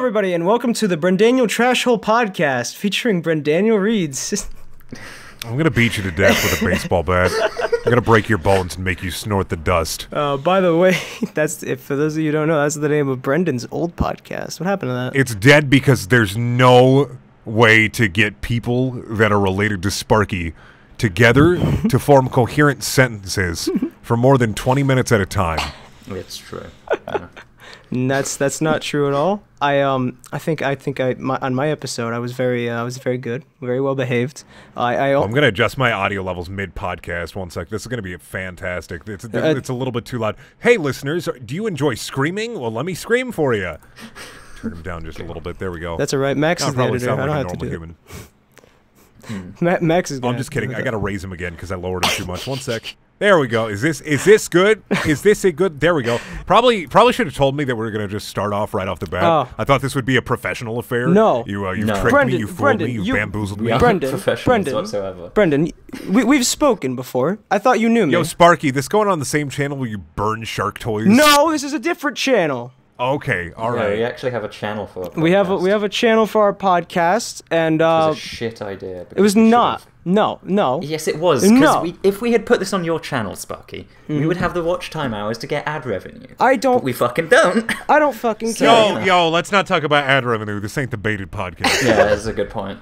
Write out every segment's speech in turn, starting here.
everybody, and welcome to the Brendaniel Trash Hole Podcast, featuring Brendaniel Reads. I'm gonna beat you to death with a baseball bat. I'm gonna break your bones and make you snort the dust. By the way, for those of you who don't know, that's the name of Brendan's old podcast. What happened to that? It's dead because there's no way to get people that are related to Sparky together to form coherent sentences for more than 20 minutes at a time. It's true. Yeah. That's not true at all. I think on my episode I was very good, very well behaved. I'm gonna adjust my audio levels mid podcast. 1 sec. This is gonna be fantastic. It's a little bit too loud. Hey listeners, do you enjoy screaming? Well, let me scream for you. Turn him down just a little bit. There we go. That's all right. Max is the editor. I don't have to do human. Max is. I'm just kidding. I gotta raise him again because I lowered him too much. 1 sec. There we go. Is this good? Is this a good? There we go. Probably should have told me that we were gonna just start off right off the bat. Oh. I thought this would be a professional affair. No, you no. tricked me. You fooled me. You bamboozled me. Brendan, we've spoken before. I thought you knew me. Yo, Sparky, this going on the same channel where you burn shark toys? No, this is a different channel. Okay, all right. Yeah, we actually have a channel for our podcast. We have a channel for our podcast, and it was a shit idea. It was not. No. Yes, it was. Because if we had put this on your channel, Sparky, we would have the watch time hours to get ad revenue. But we fucking don't. I don't fucking care. Yo, let's not talk about ad revenue. This ain't the baited podcast. Yeah, that's a good point.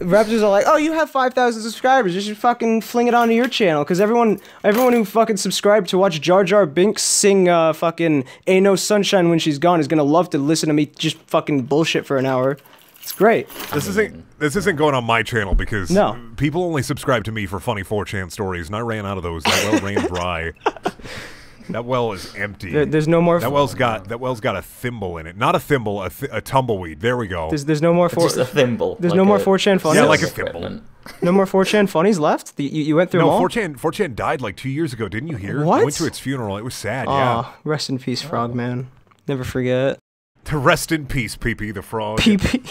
Rappers are like, oh, you have 5,000 subscribers. You should fucking fling it onto your channel, because everyone who fucking subscribed to watch Jar Jar Binks sing fucking "Ain't No Sunshine When She's Gone" is gonna love to listen to me just fucking bullshit for an hour. It's great. This isn't going on my channel because people only subscribe to me for funny 4chan stories, and I ran out of those. That well ran dry. That well is empty. There's no more. That well's got a thimble in it, not a thimble, a tumbleweed. There we go. There's no more. Just a thimble. There's no more 4chan funnies. Yeah, like a thimble. No more 4chan funnies left. You went through them all? 4chan died like 2 years ago. Didn't you hear? What? I went to its funeral. It was sad. Yeah. Rest in peace, Frogman. Never forget. To rest in peace, Pee-Pee the Frog. Pee-Pee.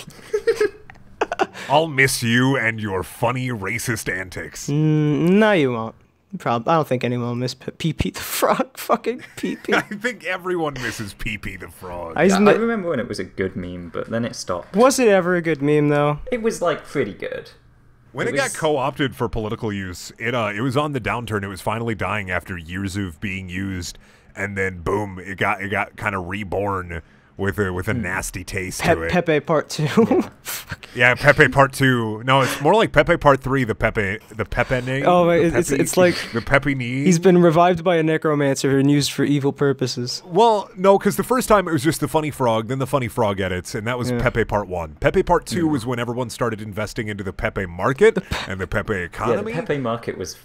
I'll miss you and your funny racist antics. No, you won't. I don't think anyone will miss Pee-Pee the Frog. Fucking Pee-Pee. I think everyone misses Pee-Pee the Frog. I remember when it was a good meme, but then it stopped. Was it ever a good meme, though? It was, like, pretty good. When it got co-opted for political use, it was on the downturn. It was finally dying after years of being used, and then boom, it got kind of reborn with a nasty taste to it. Pepe Part 2. Yeah, Pepe Part 2. No, it's more like Pepe Part 3, the Pepe name. Oh, it's like the Pepe knee. He's been revived by a necromancer and used for evil purposes. Well, no, because the first time it was just the funny frog, then the funny frog edits, and that was Pepe Part 1. Pepe Part 2 was when everyone started investing into the Pepe market and the Pepe economy. Yeah, the Pepe market was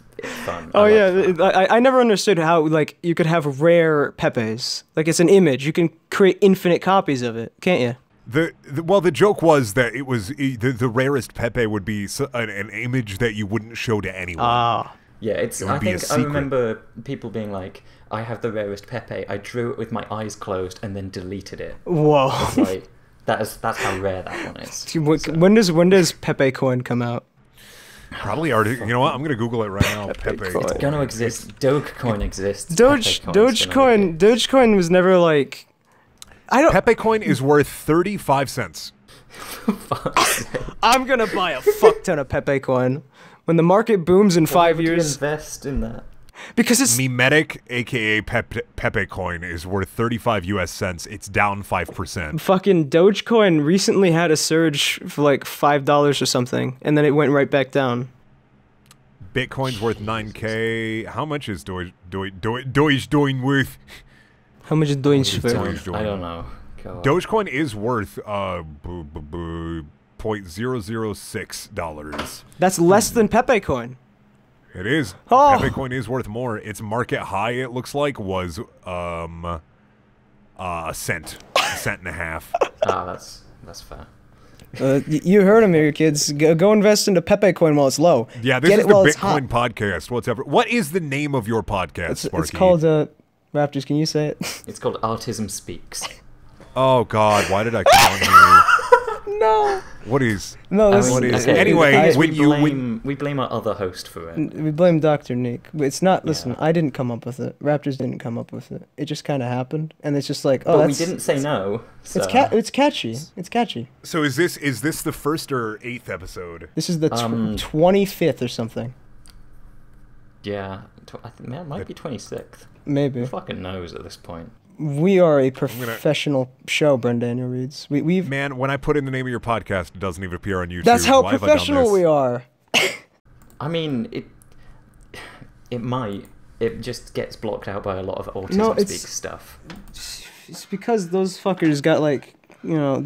fun. I never understood how you could have rare Pepes. Like, it's an image. You can create infinite copies of it, can't you? The joke was that it was the rarest Pepe would be an image that you wouldn't show to anyone. Yeah, I remember people being like, I have the rarest Pepe. I drew it with my eyes closed and then deleted it. Whoa. It's like, that's how rare that one is. So. When does Pepe coin come out? Probably already. You know what? I'm gonna Google it right now. Pepe. It's gonna exist. Dogecoin exists. Dogecoin was never like. Pepe coin is worth 35 cents. I'm gonna buy a fuck ton of Pepe coin when the market booms in 5 years. Invest in that because it's Memetic, aka Pepe coin, is worth 35 US cents. It's down 5%. Fucking Dogecoin recently had a surge for like $5 or something, and then it went right back down. Bitcoin's worth 9K. How much is Dogecoin worth? How much is Dogecoin? I don't know. God. Dogecoin is worth $0.006. That's less than Pepe coin. It is. Pepe coin is worth more. Its market high, it looks like, was a cent and a half. That's fair. You heard him here, kids. Go invest into Pepe coin while it's low. Yeah, this is the Bitcoin podcast. What is the name of your podcast, Sparky? It's called Raptors. Can you say it? It's called Artism Speaks. Oh God, why did I call you? No. What is? No, this, what is? Okay, Anyway, we blame our other host for it. we blame Dr. Nick. But it's not. Listen, I didn't come up with it. Raptors didn't come up with it. It just kind of happened, and it's just like, oh, but we didn't say no. So. It's catchy. It's catchy. So is this the first or 8th episode? This is the 25th or something. Yeah, I think that might be 26th. Maybe. Who fucking knows at this point? We are a professional show, Brendaniel reads. We've Man, when I put in the name of your podcast, it doesn't even appear on YouTube. That's how Why have I done professional this? we are. I mean, it might. It just gets blocked out by a lot of Autism Speak stuff. It's because those fuckers got like, no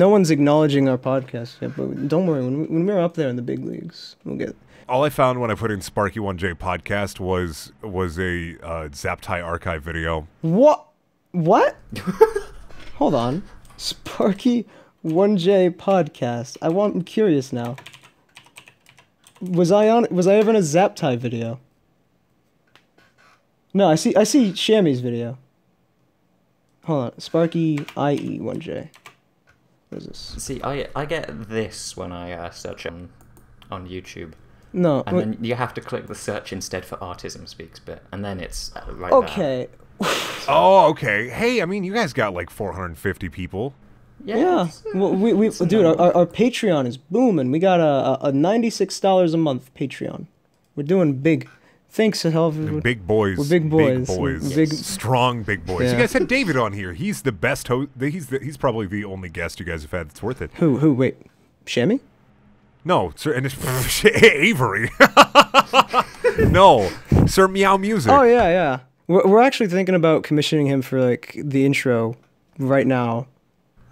one's acknowledging our podcast yet. But don't worry, when we're up there in the big leagues, we'll get. All I found when I put in Sparky1J podcast was a Zaptai archive video. What? Hold on. Sparky1J podcast. I'm curious now. Was I ever in a Zaptai video? No, I see Shammy's video. Hold on. Sparky IE1J. What is this? See, I get this when I search on YouTube. No. And then you have to click the search instead for Artism Speaks bit, and then it's right okay. Oh, okay. Hey, I mean, you guys got like 450 people. there. Yeah. Well, we dude, our Patreon is booming. We got a $96 a month Patreon. We're doing big. Thanks to help. Big boys. We're big boys. Big boys. Big, strong big boys. Yeah. You guys had David on here. He's the best host. He's probably the only guest you guys have had that's worth it. Who? Wait. Shammy? No, sir, and it's Avery. No, Sir Meow Music. Oh yeah. We're actually thinking about commissioning him for like the intro right now.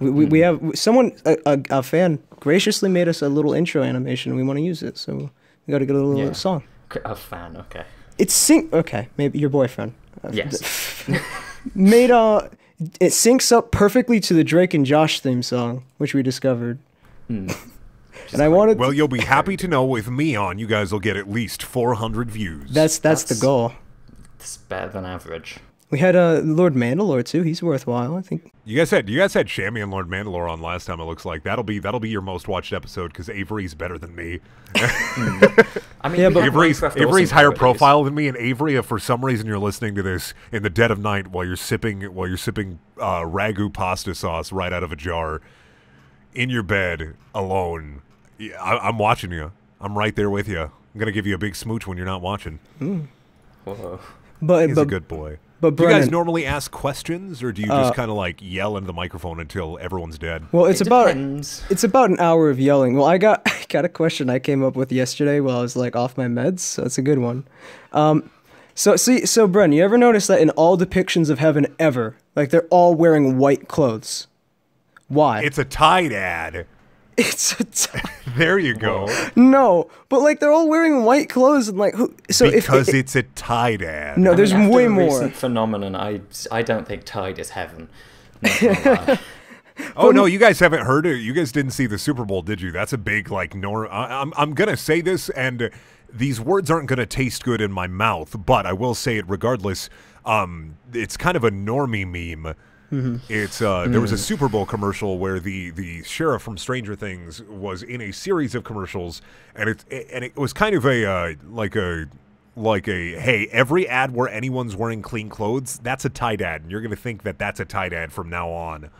We have someone a fan graciously made us a little intro animation. We want to use it, so we got to get a little song. A fan, okay. It's okay, maybe your boyfriend. Yes. Made it syncs up perfectly to the Drake and Josh theme song, which we discovered. And I wanted. Well, you'll be happy to know with me on, you guys will get at least 400 views. That's the goal. It's better than average. We had Lord Mandalore too. He's worthwhile, I think. You guys had Shammy and Lord Mandalore on last time. It looks like that'll be your most watched episode because Avery's better than me. I mean, Yeah, but Avery's higher profile than me, and Avery, if for some reason you're listening to this in the dead of night while you're sipping ragu pasta sauce right out of a jar in your bed alone, I'm watching you. I'm right there with you. I'm gonna give you a big smooch when you're not watching. Whoa. He's a good boy. But do you Brennan, guys normally ask questions, or do you just kind of like yell into the microphone until everyone's dead? well, It depends. it's about an hour of yelling. Well, I got a question I came up with yesterday while I was like off my meds, so it's a good one. So Bren, you ever notice that in all depictions of heaven ever, like they're all wearing white clothes? Why? It's a Tide ad. It's a There you go. no, but like they're all wearing white clothes and like who? So Because if it's a Tide ad. no, there's after way the more. recent phenomenon, I don't think Tide is heaven. Not gonna lie. Oh no, you guys haven't heard it. You guys didn't see the Super Bowl, did you? That's a big like. I'm gonna say this, and these words aren't gonna taste good in my mouth, but I will say it regardless. It's kind of a normie meme. It's there was a Super Bowl commercial where the sheriff from Stranger Things was in a series of commercials, and it was kind of a like a hey, every ad where anyone's wearing clean clothes, that's a Tide ad, and you're gonna think that that's a Tide ad from now on.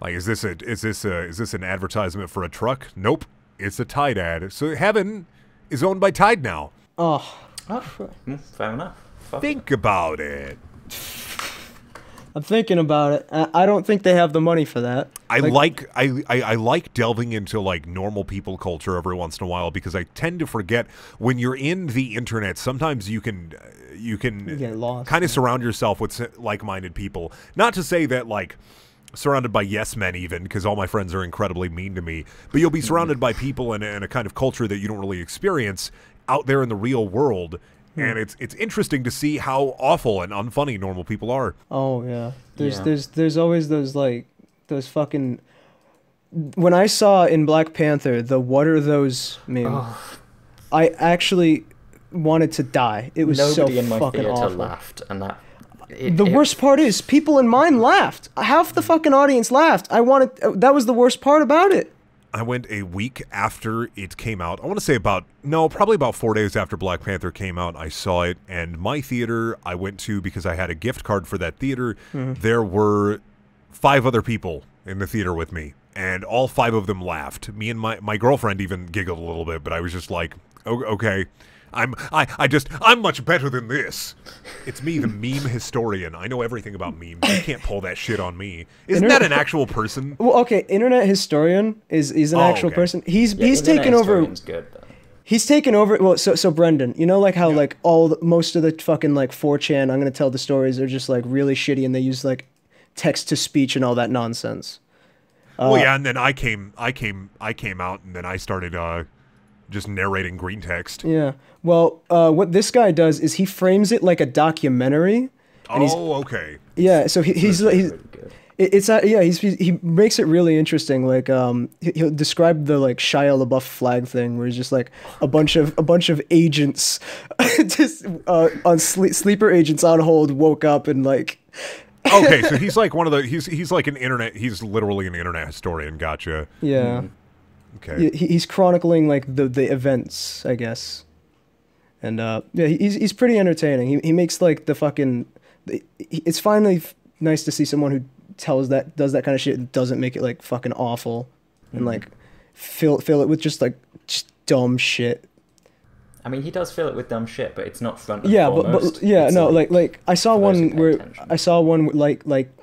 Like, is this an advertisement for a truck? Nope, it's a Tide ad. So heaven is owned by Tide now. Oh, Fair enough. Think about it. I'm thinking about it. I don't think they have the money for that. I like delving into like normal people culture every once in a while because I tend to forget when you're in the internet. Sometimes you can get lost. kind of surround yourself with like-minded people. Not to say that like surrounded by yes men even, because all my friends are incredibly mean to me. But you'll be surrounded by people in a kind of culture that you don't really experience out there in the real world. And it's interesting to see how awful and unfunny normal people are. Oh yeah. There's always those fucking. When I saw in Black Panther the "What are those" meme, I actually wanted to die. It was Nobody so in my fucking theater awful. laughed, and that The worst part is people in mine laughed. Half the fucking audience laughed. That was the worst part about it. I went a week after it came out. I want to say probably about 4 days after Black Panther came out, I saw it. And my theater I went to, because I had a gift card for that theater, there were 5 other people in the theater with me. And all 5 of them laughed. Me and my girlfriend even giggled a little bit, but I was just like, oh, okay. I'm much better than this. It's me, the meme historian. I know everything about memes. You can't pull that shit on me. Isn't that an actual person? Well, okay, internet historian is an actual person. He's taken over. Good, he's taken over. Well, so Brendan, you know, like how like most of the fucking like 4chan, I'm gonna tell the stories, are just like really shitty, and they use like text to speech and all that nonsense. Well, yeah, and then I came out, and then I started just narrating green text. Yeah. Well, what this guy does is he frames it like a documentary. Okay. Yeah. So he makes it really interesting. Like he'll describe the like Shia LaBeouf flag thing, where he's just like a bunch of agents, just on sleeper agents on hold, woke up and like. Okay, so he's like one of the he's like he's literally an internet historian. Gotcha. Yeah. Okay. He's chronicling like the events, I guess. And yeah, he's pretty entertaining. He makes like the fucking. It's finally nice to see someone who does that kind of shit and doesn't make it like fucking awful, and like fill it with just dumb shit. I mean, he does fill it with dumb shit, but it's not front and foremost. but yeah, no, like I saw one like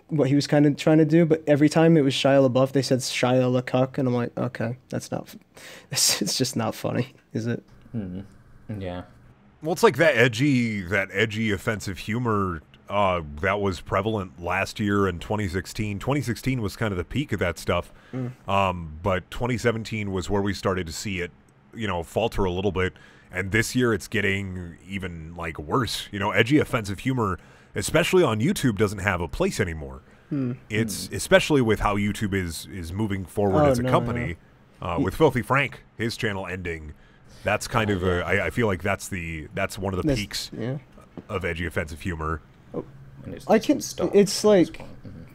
what he was kind of trying to do, but every time it was Shia LaBeouf, they said Shia LaCuck, and I'm like, okay, it's just not funny, is it? Yeah. Well, it's like that edgy offensive humor that was prevalent last year in 2016. 2016 was kind of the peak of that stuff, but 2017 was where we started to see it, falter a little bit. And this year it's getting even like worse. Edgy offensive humor, especially on YouTube, doesn't have a place anymore. It's especially with how YouTube is moving forward as a company. With Filthy Frank, his channel ending. That's kind of I feel like that's one of the peaks of edgy offensive humor. It's like,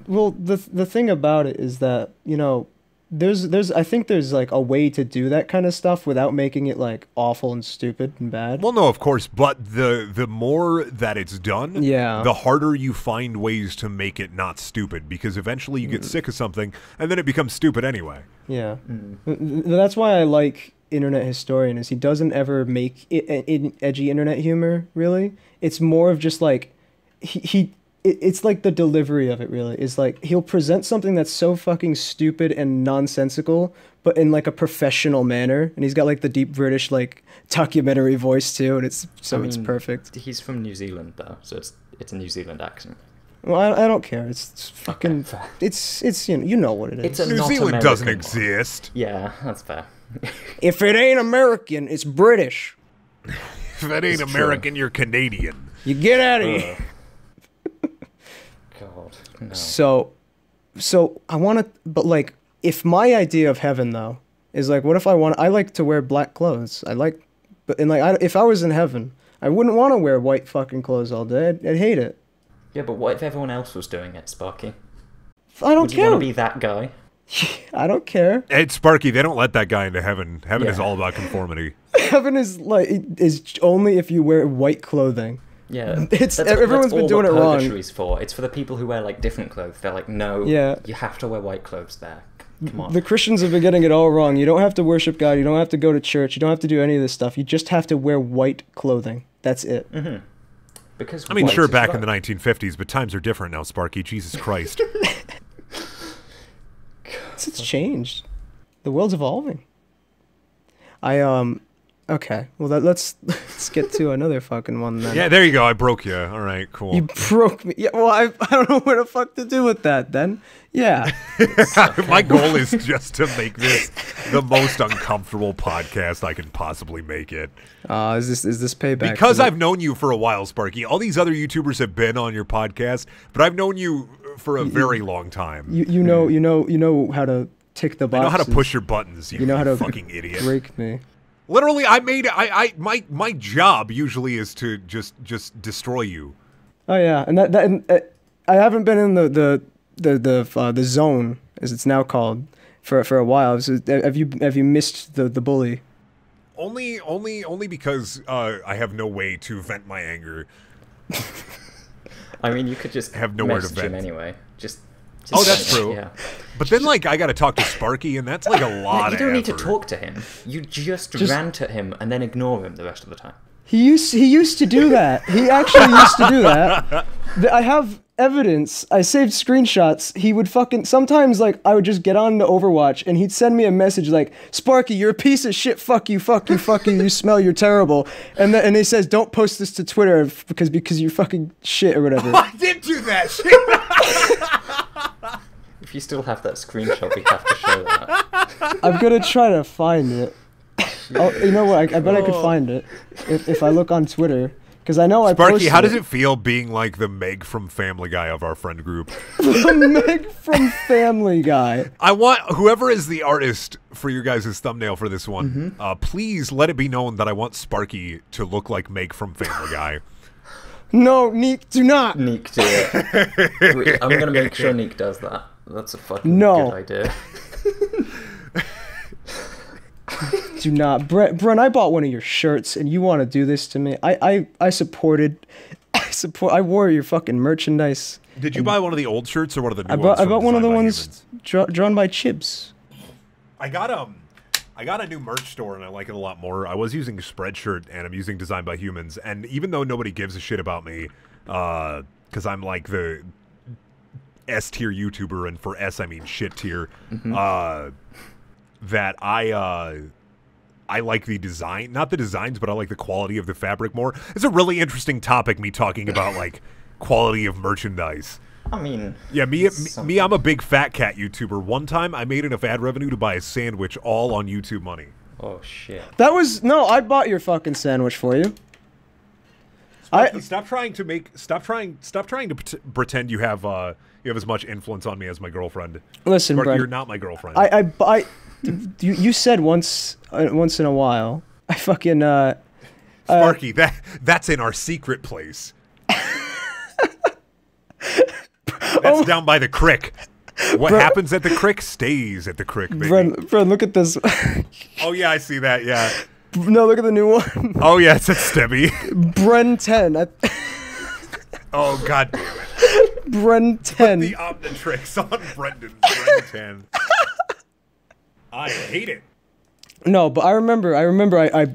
well, the thing about it is that I think there's like a way to do that kind of stuff without making it like awful and stupid and bad. Well, no, of course, but the more that it's done, the harder you find ways to make it not stupid, because eventually you get sick of something and then it becomes stupid anyway. Yeah. That's why I like internet historian, is he doesn't ever make it edgy internet humor, really. It's more of just like it's like the delivery of it, really, is like he'll present something that's so fucking stupid and nonsensical, but in like a professional manner, and he's got like the deep British like documentary voice too, and it's perfect. He's from New Zealand though, so it's a New Zealand accent. Well, I don't care. It's fucking it's you know what it is. New Zealand doesn't exist. Yeah, that's fair. If it ain't American, it's British. If it ain't American, you're Canadian. You get out of here. God, no. So I want to, but like, if my idea of heaven though is like, what if I like to wear black clothes? If I was in heaven, I wouldn't want to wear white fucking clothes all day. I'd hate it. Yeah, but what if everyone else was doing it, Sparky? I don't care. Would you want to be that guy? I don't care. Hey, Sparky, they don't let that guy into heaven. Heaven is all about conformity. Heaven is only if you wear white clothing. Yeah, everyone's been doing it wrong. Purgatory's for. It's for the people who wear like different clothes. They're like, no, you have to wear white clothes there. Come on. The Christians have been getting it all wrong. You don't have to worship God. You don't have to go to church. You don't have to do any of this stuff. You just have to wear white clothing. That's it. Mm-hmm. Because sure, back in the 1950s, but times are different now, Sparky. Jesus Christ. It's changed. The world's evolving. Okay, well let's get to another fucking one then. Yeah, there you go. I broke you. All right, cool. You broke me. Yeah, well, I don't know what the fuck to do with that then. Yeah. My goal is just to make this the most uncomfortable podcast I can possibly make it. Is this payback? Because I've known you for a while, Sparky. All these other YouTubers have been on your podcast, but I've known you for a very long time. You know how to tick the boxes. I know how to push your buttons. You know how to fucking idiot. Break me. Literally, my job usually is to just destroy you. Oh yeah, and I haven't been in the zone, as it's now called, for a while. So have you missed the bully? Only because I have no way to vent my anger. I mean, you could just have nowhere to message him vent anyway. Just oh, that's true. Yeah. But then, like, I got to talk to Sparky, and that's like a lot. You don't need to talk to him. You just rant at him and then ignore him the rest of the time. He used to do that. He actually used to do that. I have evidence. I saved screenshots. He would sometimes, like, I would just get on to Overwatch and he'd send me a message like, Sparky, you're a piece of shit, fuck you, you smell, you're terrible. And he says, don't post this to Twitter because you're fucking shit or whatever. I did do that shit. If you still have that screenshot, we have to show that. I'm gonna try to find it. Oh, you know what? I bet I could find it if I look on Twitter. Because I know I posted Sparky, how does it feel being like the Meg from Family Guy of our friend group? The Meg from Family Guy. I want whoever is the artist for your guys' thumbnail for this one, please let it be known that I want Sparky to look like Meg from Family Guy. No, Neek, do not. Neek, do it. I'm going to make sure Neek does that. That's a fucking good idea. Do not. Bren, I bought one of your shirts and you want to do this to me? I wore your fucking merchandise. Did you buy one of the old shirts or one of the new ones? I bought one of the ones drawn by Chibs. I got a new merch store and I like it a lot more. I was using Spreadshirt and I'm using Designed by Humans, and even though nobody gives a shit about me, because I'm like the S tier YouTuber, and for S I mean shit tier, that I like the design, not the designs, but I like the quality of the fabric more. It's a really interesting topic, me talking about like quality of merchandise. I mean, yeah, me, I'm a big fat cat YouTuber. One time I made enough ad revenue to buy a sandwich all on YouTube money. Oh shit. I bought your fucking sandwich for you. Sparky, stop trying to pretend you have as much influence on me as my girlfriend. Listen, Sparky, Brent, you're not my girlfriend. You said once in a while. I fucking Sparky, that's in our secret place. That's down by the crick. What happens at the crick stays at the crick, baby. Bren, look at this. Oh yeah, I see that. Yeah. No, look at the new one. Oh yeah, it's at Stebby. Bren 10. Oh god damn it. Bren 10. Put the Omnitrix on Bren 10. I hate it. No, but I remember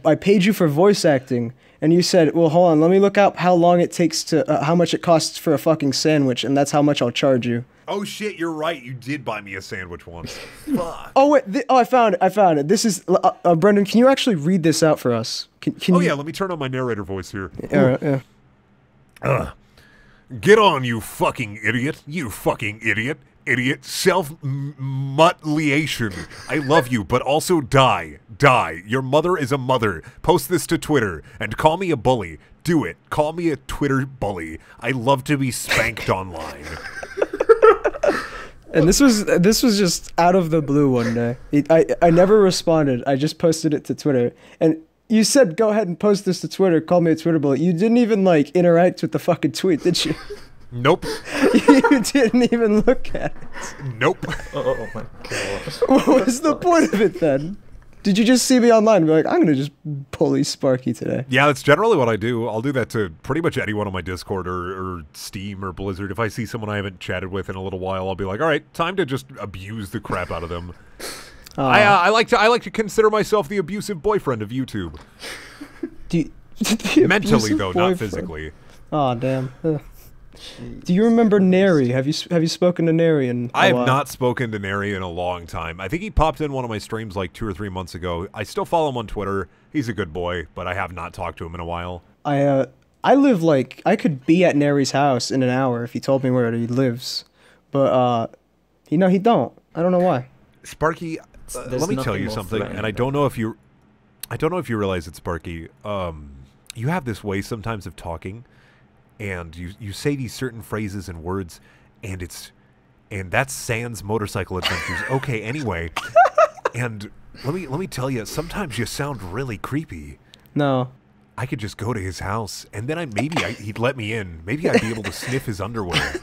I paid you for voice acting, and you said, well, hold on, let me look up how long it takes to, how much it costs for a fucking sandwich, and that's how much I'll charge you. Oh shit, you're right, you did buy me a sandwich once. Fuck. Oh wait, I found it. This is, Brendan, can you actually read this out for us? Can oh you... yeah, let me turn on my narrator voice here. Yeah. Get on, you fucking idiot. You fucking idiot. Idiot. Self-mutilation. I love you, but also die. Die. Your mother is a mother. Post this to Twitter and call me a bully. Do it. Call me a Twitter bully. I love to be spanked online. And this was just out of the blue one day. I never responded. I just posted it to Twitter. And you said, go ahead and post this to Twitter. Call me a Twitter bully. You didn't even, like, interact with the fucking tweet, did you? Nope. You didn't even look at it. Nope. Oh my god. What was the point of it then? Did you just see me online and be like, I'm going to just bully Sparky today? Yeah, that's generally what I do. I'll do that to pretty much anyone on my Discord or Steam or Blizzard. If I see someone I haven't chatted with in a little while, I'll be like, all right, time to just abuse the crap out of them. I like to consider myself the abusive boyfriend of YouTube. Mentally though, not physically. Oh damn. Ugh. Do you remember Neri? Have you spoken to Neri in I have not spoken to Neri in a long time. I think he popped in one of my streams like 2 or 3 months ago. I still follow him on Twitter. He's a good boy, but I have not talked to him in a while. I live like I could be at Neri's house in an hour if he told me where he lives, but he don't. I don't know why. Sparky, let me tell you something, and I don't know if you realize it, Sparky. You have this way sometimes of talking. And you say these certain phrases and words, and that's Sans Motorcycle Adventures. Okay, anyway, and let me tell you, sometimes you sound really creepy. No. I could just go to his house, and then he'd let me in. Maybe I'd be able to sniff his underwear.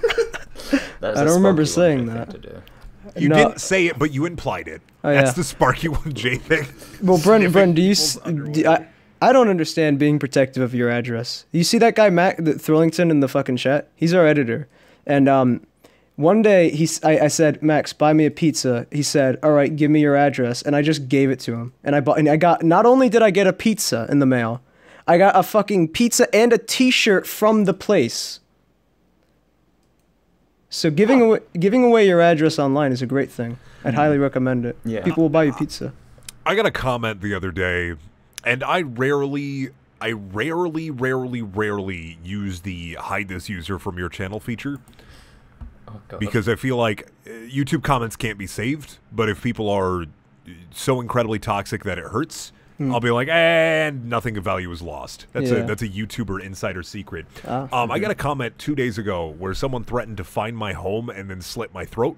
I don't remember saying that. You didn't say it, but you implied it. Oh, That's the Sparky 1J thing. Well, Bren, I don't understand being protective of your address. You see that guy Matt Thrillington in the fucking chat? He's our editor, and one day I said, Max, buy me a pizza. He said, all right, give me your address, and I just gave it to him. And I got not only did I get a pizza in the mail, I got a fucking pizza and a T-shirt from the place. So giving away your address online is a great thing. I'd highly recommend it. Yeah. People will buy you pizza. I got a comment the other day, and I rarely use the hide this user from your channel feature. Oh, God. Because I feel like YouTube comments can't be saved, but if people are so incredibly toxic that it hurts, I'll be like, and nothing of value is lost. That's a YouTuber insider secret. I got a comment 2 days ago where someone threatened to find my home and then slit my throat.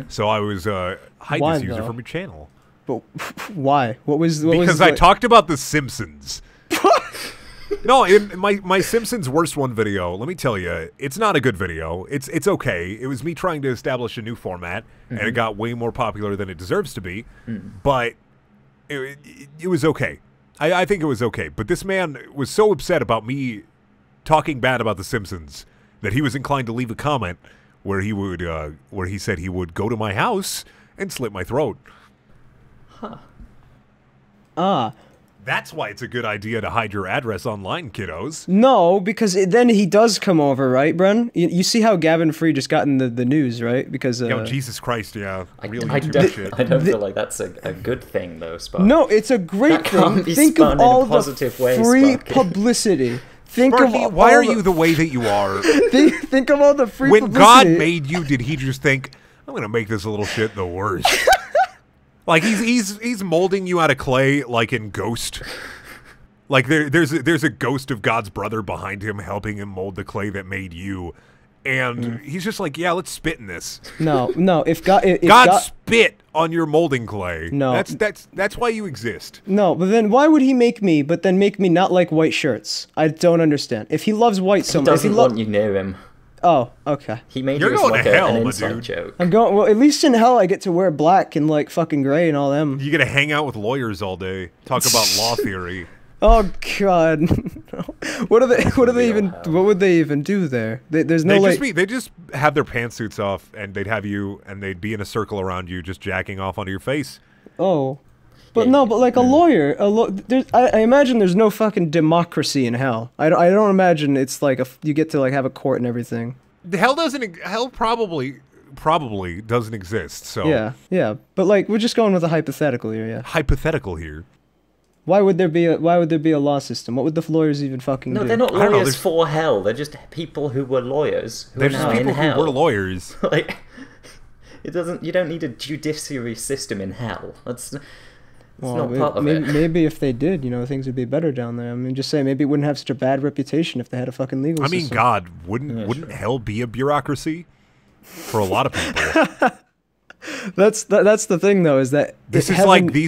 So I was hide this user from your channel. But why? Because I talked about The Simpsons. No, in my Simpsons Worst One video, let me tell you, it's not a good video. It's okay. It was me trying to establish a new format, and it got way more popular than it deserves to be. But it was okay. I think it was okay. But this man was so upset about me talking bad about The Simpsons that he was inclined to leave a comment where he said he would go to my house and slit my throat. That's why it's a good idea to hide your address online, kiddos. No, because then he does come over, right, Bren? You see how Gavin Free just got in the news, right? Because yo, Jesus Christ, yeah. I don't feel like that's a good thing, though, Sparky. No, it's a great thing. Think of all the free publicity. Sparky, why are you the way that you are? Think of all the free publicity. When God made you, did he just think, I'm going to make this little shit the worst? Like he's molding you out of clay, like in Ghost. Like there's a ghost of God's brother behind him, helping him mold the clay that made you, and he's just like, yeah, let's spit in this. No. If God spit on your molding clay. No, that's why you exist. No, but then why would he make me? But then make me not like white shirts? I don't understand. If he loves white so much, he doesn't want you near him. Oh, okay. He made you like an inside joke. I'm going. Well, at least in hell, I get to wear black and like fucking gray and all them. You get to hang out with lawyers all day, talk about law theory. Oh God, what would they even do there? There's no they just have their pantsuits off and they'd be in a circle around you, just jacking off onto your face. Oh. But no, but like a lawyer, I imagine there's no fucking democracy in hell. I don't imagine it's like you get to like have a court and everything. Hell probably doesn't exist. So yeah. But like we're just going with a hypothetical here, yeah. Hypothetical here. Why would there be a law system? What would the lawyers even fucking do? No, they're not lawyers for hell. They're just people who were lawyers. They're just people who were lawyers. Like you don't need a judiciary system in hell. Well, not part of it. Maybe if they did, things would be better down there. I mean, just say maybe it wouldn't have such a bad reputation if they had a fucking legal system. I mean, God, wouldn't hell be a bureaucracy for a lot of people? That's the thing though, is that these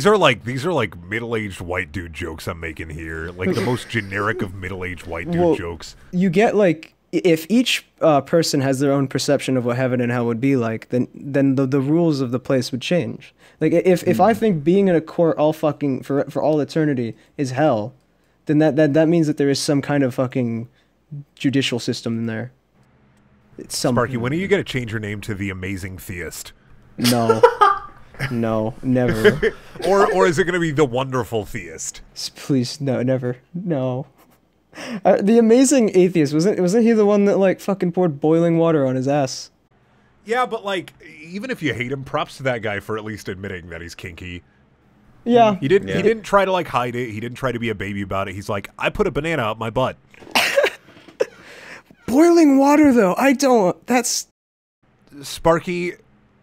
are like middle-aged white dude jokes I'm making here, like the most generic of middle-aged white dude jokes. You get like, if each person has their own perception of what heaven and hell would be like, then the rules of the place would change. Like if I think being in a court all fucking for all eternity is hell, then that means that there is some kind of fucking judicial system in there. Sparky, when are you gonna change your name to the Amazing Theist? No. No, never. or is it gonna be the Wonderful Theist? Please, no, never. No. The Amazing Atheist, wasn't he the one that like fucking poured boiling water on his ass? Yeah, but like, even if you hate him, props to that guy for at least admitting that he's kinky. Yeah. He didn't try to like hide it. He didn't try to be a baby about it. He's like, I put a banana up my butt. Boiling water though, that's Sparky,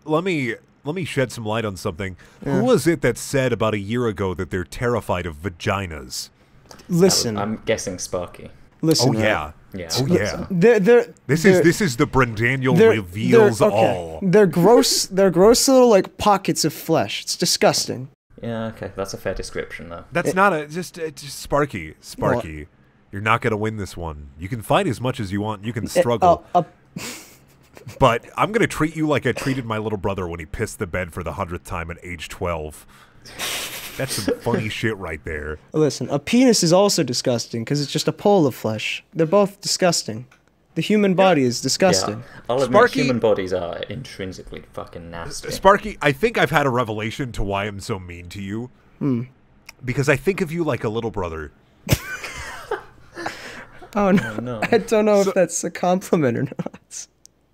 let me shed some light on something. Yeah. Who was it that said about a year ago that they're terrified of vaginas? Listen. I'm guessing Sparky. Listen. Oh yeah. Yeah. Oh yeah. This is the Brendaniel reveals all. They're gross little like pockets of flesh. It's disgusting. Yeah, okay, that's a fair description, though. That's not a just Sparky. Sparky, you're not gonna win this one. You can fight as much as you want. You can struggle. But I'm gonna treat you like I treated my little brother when he pissed the bed for the 100th time at age 12. That's some funny shit right there. Listen, a penis is also disgusting because it's just a pole of flesh. They're both disgusting. The human body is disgusting. Yeah, I'll admit human bodies are intrinsically fucking nasty. Sparky, I think I've had a revelation to why I'm so mean to you. Because I think of you like a little brother. Oh no. I don't know if that's a compliment or not.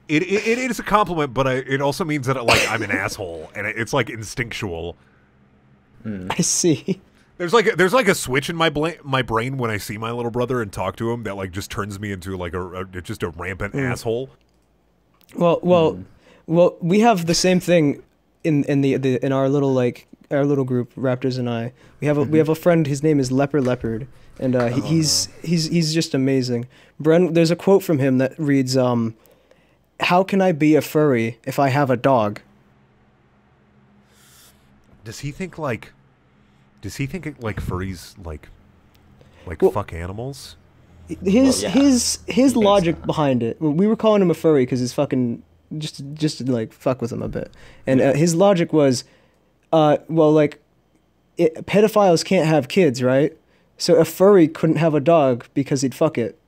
It is a compliment, but it also means that I'm an asshole, and it's like instinctual. I see. There's like a switch in my brain when I see my little brother and talk to him that like just turns me into like just a rampant asshole. Well, we have the same thing in our little group, Raptors and I. We have a friend. His name is Leopard, and he's just amazing. There's a quote from him that reads, "How can I be a furry if I have a dog?" Does he think furries like fuck animals? His logic behind it. We were calling him a furry because he's fucking just to like fuck with him a bit. And his logic was, pedophiles can't have kids, right? So a furry couldn't have a dog because he'd fuck it.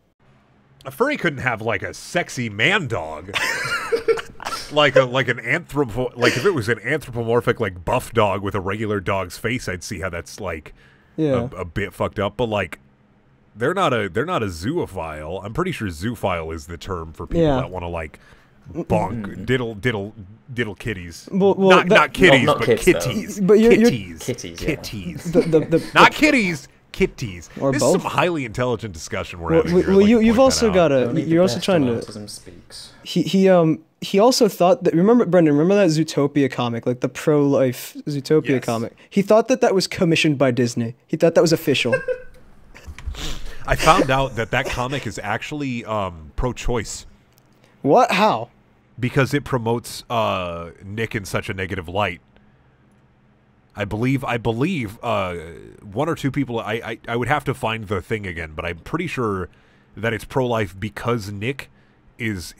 A furry couldn't have like a sexy man dog. Like if it was an anthropomorphic like buff dog with a regular dog's face, I'd see how that's like a bit fucked up. But like they're not a zoophile. I'm pretty sure zoophile is the term for people that want to like bonk diddle kitties. Well, not kitties, not but kids, kitties. Though. But kitties. Not kitties. Kitties. Or this both. is some highly intelligent discussion we're having here. Well, you've also got to. Only You're the also best trying of to. Artism speaks. He also thought that. Remember, Brendan? Remember that Zootopia comic, like the pro-life Zootopia comic? He thought that was commissioned by Disney. He thought that was official. I found out that comic is actually pro-choice. What? How? Because it promotes Nick in such a negative light. I believe one or two people. I would have to find the thing again, but I'm pretty sure that it's pro-life because Nick is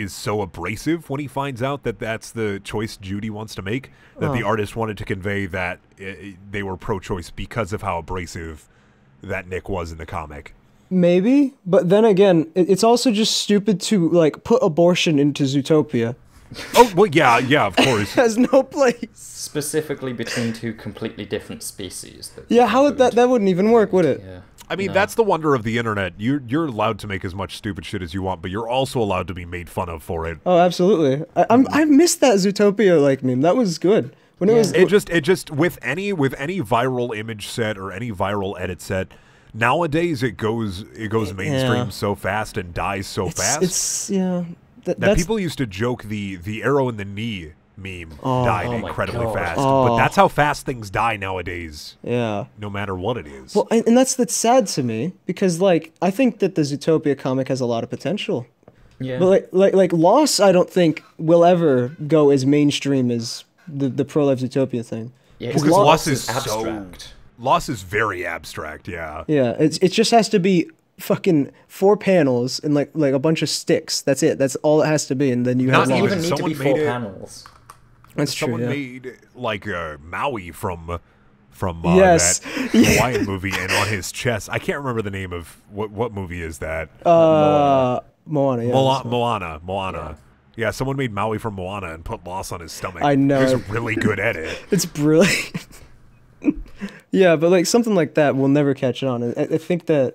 so abrasive when he finds out that that's the choice Judy wants to make. That the artist wanted to convey that they were pro-choice because of how abrasive that Nick was in the comic. Maybe, but then again, it's also just stupid to like put abortion into Zootopia. Oh well, yeah, of course. It has no place. Specifically between two completely different species. How would that wouldn't even work, would it? Yeah. I mean, that's the wonder of the internet. You're allowed to make as much stupid shit as you want, but you're also allowed to be made fun of for it. Oh, absolutely. I missed that Zootopia like meme. That was good. When it just with any viral image set or any viral edit set, nowadays it goes mainstream so fast and dies so fast. That people used to joke the arrow in the knee meme died incredibly fast. But that's how fast things die nowadays. Yeah. No matter what it is. Well, and that's sad to me because like I think that the Zootopia comic has a lot of potential. Yeah. But like Lost, I don't think will ever go as mainstream as the pro-life Zootopia thing. Yeah, because Lost is abstract. Lost is very abstract. Yeah. Yeah. It just has to be fucking 4 panels and like a bunch of sticks. That's it. That's all it has to be, and then you have. Not even need to be 4 panels. That's true. Someone made like Maui from yes. that Hawaiian movie, and on his chest, I can't remember the name of what movie is that? Moana. Yeah, Moana. Yeah, someone made Maui from Moana and put Lost on his stomach. I know. It was a really good edit. It's brilliant. Yeah, but like something like that will never catch on. I think that.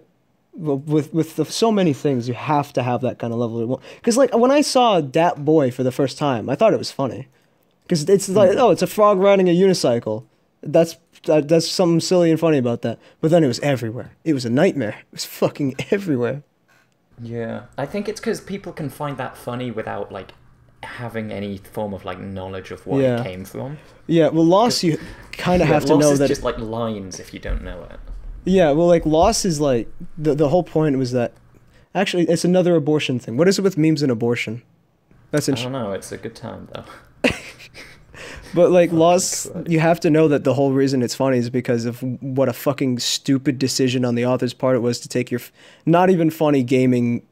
Well, with so many things, you have to have that kind of level. Because like when I saw Dat Boy for the first time, I thought it was funny. Because it's like, it's a frog riding a unicycle. That's something silly and funny about that. But then it was everywhere. It was a nightmare. It was fucking everywhere. Yeah, I think it's because people can find that funny without like having any form of like knowledge of what it came from. Yeah, well, Lost, you kind of have to know Lost that. It's just like lines if you don't know it. Yeah, well, like, Lost is, like, the whole point was that, actually, it's another abortion thing. What is it with memes and abortion? That's I don't know, it's a good time, though. But like Lost, you have to know that the whole reason it's funny is because of what a fucking stupid decision on the author's part it was to take your not even funny gaming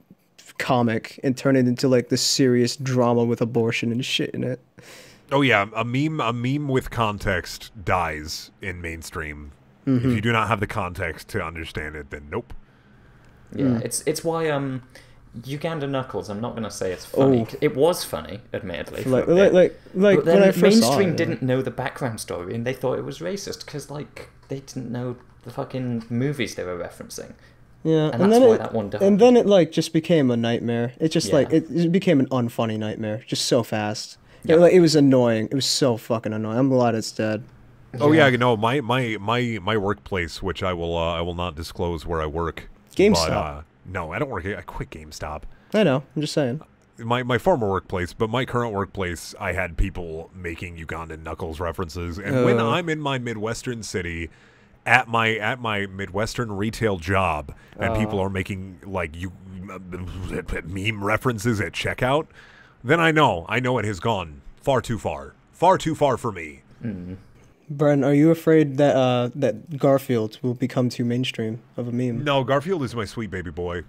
comic and turn it into like this serious drama with abortion and shit in it. Oh yeah, a meme with context dies in mainstream. If you do not have the context to understand it, then nope. Yeah, it's why Uganda Knuckles. I'm not gonna say it's funny. It was funny, admittedly. Like but then when I first mainstream saw it, didn't know the background story and they thought it was racist because like they didn't know the fucking movies they were referencing. Yeah, and that's why that one died. And then it like just became a nightmare. It just like it became an unfunny nightmare, just so fast. Yeah. It was annoying. It was so fucking annoying. I'm glad it's dead. Oh yeah, no, my workplace, which I will not disclose where I work. GameStop. But, no, I don't work. I quit GameStop. I know. I'm just saying. My former workplace, but my current workplace, I had people making Ugandan Knuckles references, and when I'm in my Midwestern city, at my Midwestern retail job, and people are making like meme references at checkout, then I know it has gone far too far for me. Bren, are you afraid that that Garfield will become too mainstream of a meme? No, Garfield is my sweet baby boy.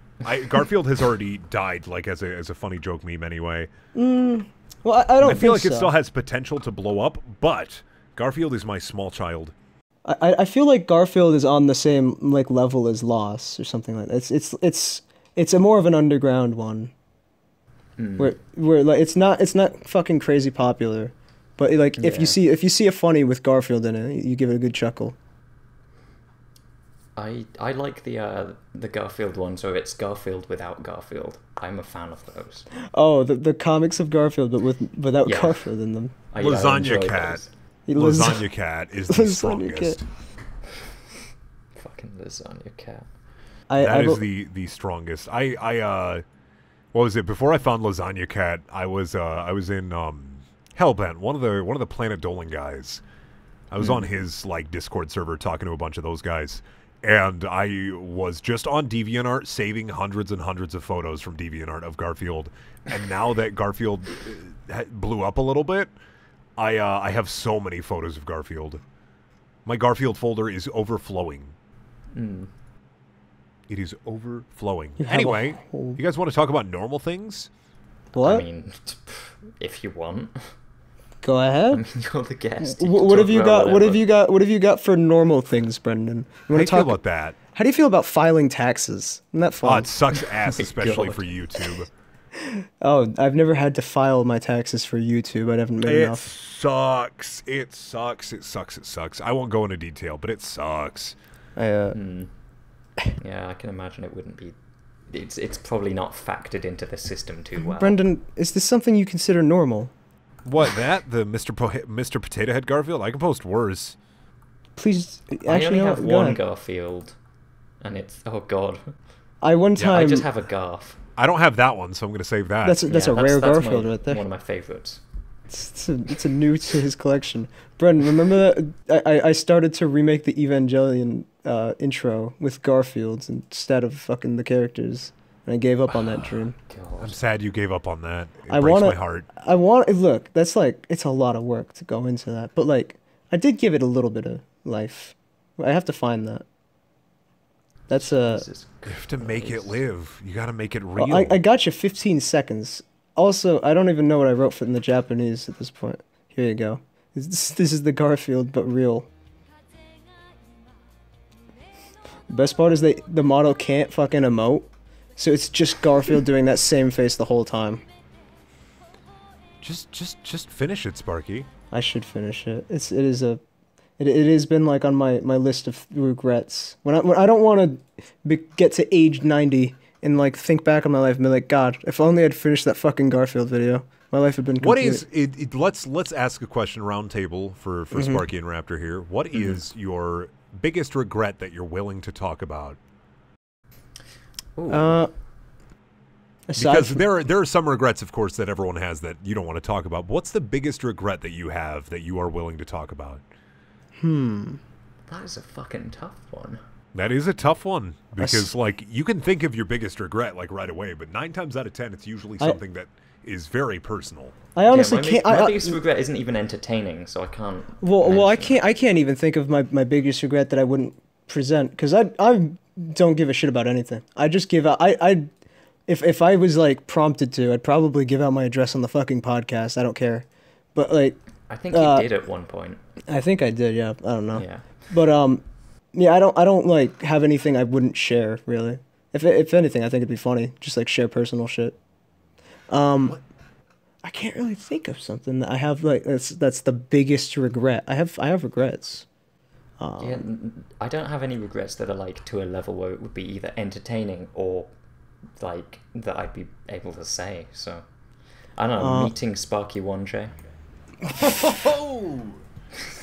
Garfield has already died, like as a funny joke meme anyway. Well, I don't. I feel like it still has potential to blow up, but Garfield is my small child. I feel like Garfield is on the same like level as Lost or something like that. It's a more of an underground one. Where like it's not fucking crazy popular. But like if you see a funny with Garfield in it, you give it a good chuckle. I like the Garfield ones where it's Garfield without Garfield. I'm a fan of those. Oh, the comics of Garfield, but without Garfield in them. Lasagna Cat. Lasagna Cat is the strongest. Fucking Lasagna Cat. That is the strongest. I what was it? Before I found Lasagna Cat, I was in Hellbent, one of the Planet Dolan guys. I was on his like Discord server talking to a bunch of those guys, and I was just on DeviantArt saving hundreds and hundreds of photos from DeviantArt of Garfield. And now that Garfield blew up a little bit, I have so many photos of Garfield. My Garfield folder is overflowing. It is overflowing. Anyway, you guys want to talk about normal things? What? I mean, if you want. Go ahead. I mean, you're the guest. What have you got? What have you got? What have you got for normal things, Brendan? How do you feel about that? How do you feel about filing taxes? Isn't that fun? Oh, it sucks ass, especially for YouTube. Oh, I've never had to file my taxes for YouTube. I haven't made enough. Sucks. It sucks. It sucks. It sucks. I won't go into detail, but it sucks. Yeah, I can imagine it wouldn't be. It's probably not factored into the system too well. Brendan, is this something you consider normal? What, that? The Mr. Potato Head Garfield? I can post worse. Please, actually, I only have one Garfield, and it's oh god. I just have a Garf. I don't have that one, so I'm going to save that. That's a rare Garfield right there. One of my favorites. It's a new to his collection. Brendan, remember that I started to remake the Evangelion intro with Garfields instead of fucking the characters. And I gave up on that dream. God. I'm sad you gave up on that. It breaks my heart. Look, that's like, it's a lot of work to go into that. But like, I did give it a little bit of life. I have to find that. That's You have to make it live. You got to make it real. Well, I got you 15 seconds. Also, I don't even know what I wrote for in the Japanese at this point. Here you go. This is the Garfield, but real. The best part is the model can't fucking emote. So it's just Garfield doing that same face the whole time. Just finish it, Sparky. I should finish it. It has been like on my list of regrets. When I don't want to get to age 90 and like think back on my life and be like, God, if only I'd finished that fucking Garfield video, my life had been complete. What is it? Let's ask a question round table for Sparky and Raptor here. What is your biggest regret that you're willing to talk about? Because there are some regrets, of course, that everyone has that you don't want to talk about. But what's the biggest regret that you have that you are willing to talk about? That is a fucking tough one. That is a tough one because, like, you can think of your biggest regret like right away, but 9 times out of 10, it's usually something that is very personal. I honestly can't. My biggest regret isn't even entertaining, so I can't. Well, I can't even think of my biggest regret that I wouldn't present because I don't give a shit about anything. I just give out. If I was like prompted to, I'd probably give out my address on the fucking podcast. I don't care, but like. I think you did at one point. I think I did. Yeah, I don't know. Yeah. But yeah, I don't like have anything I wouldn't share really. If anything, I think it'd be funny, just like share personal shit. I can't really think of something that I have like that's the biggest regret. I have regrets. Yeah, I don't have any regrets that are like to a level where it would be either entertaining or like that I'd be able to say. So I don't know, meeting Sparky 1J.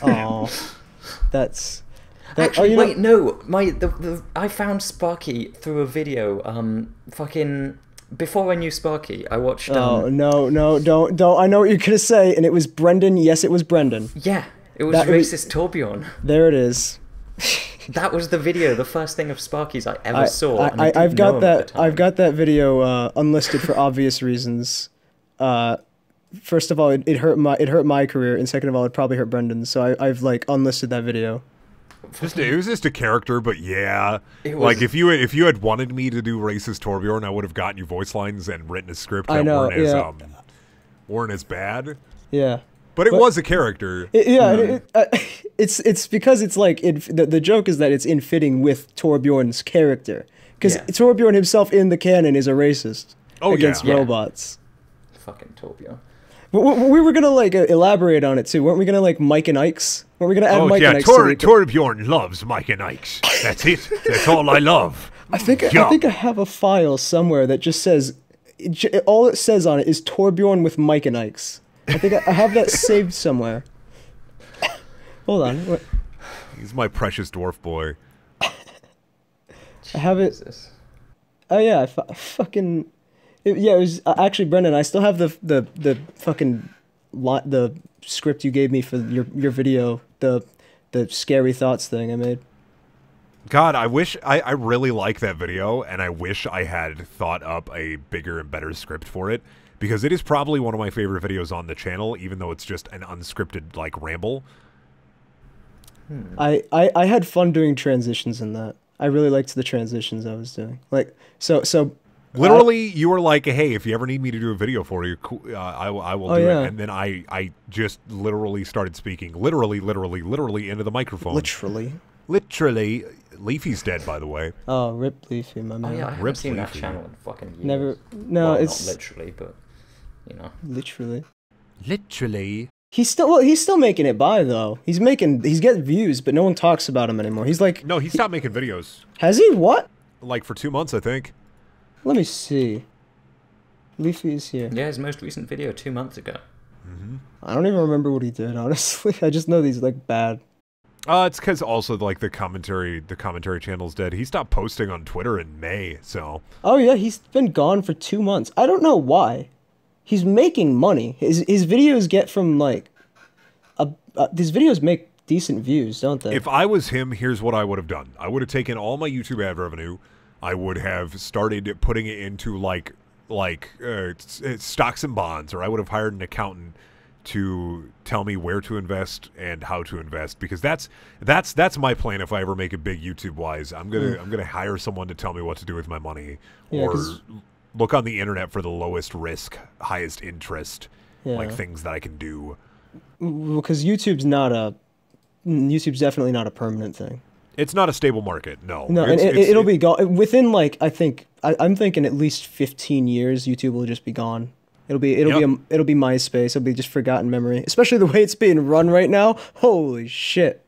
Oh, that's. Actually, wait, no. I found Sparky through a video. Fucking before I knew Sparky, I watched. Oh no, don't! I know what you're gonna say, and it was Brendan. Yes, it was Brendan. Yeah, it was racist Torbjorn. There it is. That was the video, the first thing of Sparky's I ever saw. I've got that video unlisted for obvious reasons. First of all, it hurt my career, and second of all, it probably hurt Brendan's. So I've like unlisted that video. It was just a character, but yeah, like if you had wanted me to do racist Torbjorn, I would have gotten you voice lines and written a script that weren't as bad. Yeah, but it was a character. It's because it's like the joke is that it's in fitting with Torbjorn's character because Torbjorn himself in the canon is a racist against robots. Fucking Torbjorn. We were gonna like elaborate on it too, weren't we? Gonna like Mike and Ike's. Weren't we gonna add Mike and Ike's? Torbjorn loves Mike and Ike's. That's it. That's all I love. I think I have a file somewhere that just says, all it says on it is Torbjorn with Mike and Ike's. I think I have that saved somewhere. Hold on. What? He's my precious dwarf boy. I have it. Oh yeah, fucking. It was actually Brendan. I still have the fucking the script you gave me for your video, the scary thoughts thing I made. God, I wish I really like that video, and I wish I had thought up a bigger and better script for it because it is probably one of my favorite videos on the channel, even though it's just an unscripted like ramble. I had fun doing transitions in that. I really liked the transitions I was doing. Like so. Literally, you were like, "Hey, if you ever need me to do a video for you, I will do it." And then I just literally started speaking, literally into the microphone. Literally, Leafy's dead, by the way. Oh, rip Leafy, my man. Oh yeah, I haven't seen that channel in fucking years. No, well, it's not literally, but you know, literally. He's still making it by though. He's getting views, but no one talks about him anymore. He's like, no, he stopped making videos. Has he? What? Like for 2 months, I think. Let me see. Leafy is here. Yeah, his most recent video 2 months ago. I don't even remember what he did, honestly. I just know he's like bad. It's because also like the commentary channel's dead. He stopped posting on Twitter in May, so. Oh yeah, he's been gone for 2 months. I don't know why. He's making money. His videos get from like, these videos make decent views, don't they? If I was him, here's what I would have done. I would have taken all my YouTube ad revenue. I would have started putting it into like stocks and bonds, or I would have hired an accountant to tell me where to invest and how to invest, because that's my plan. If I ever make it big YouTube wise, I'm gonna hire someone to tell me what to do with my money, or look on the internet for the lowest risk, highest interest, like things that I can do. Because YouTube's definitely not a permanent thing. It's not a stable market, no. No, and it'll be gone within like I'm thinking at least 15 years. YouTube will just be gone. It'll be MySpace. It'll be just forgotten memory. Especially the way it's being run right now. Holy shit!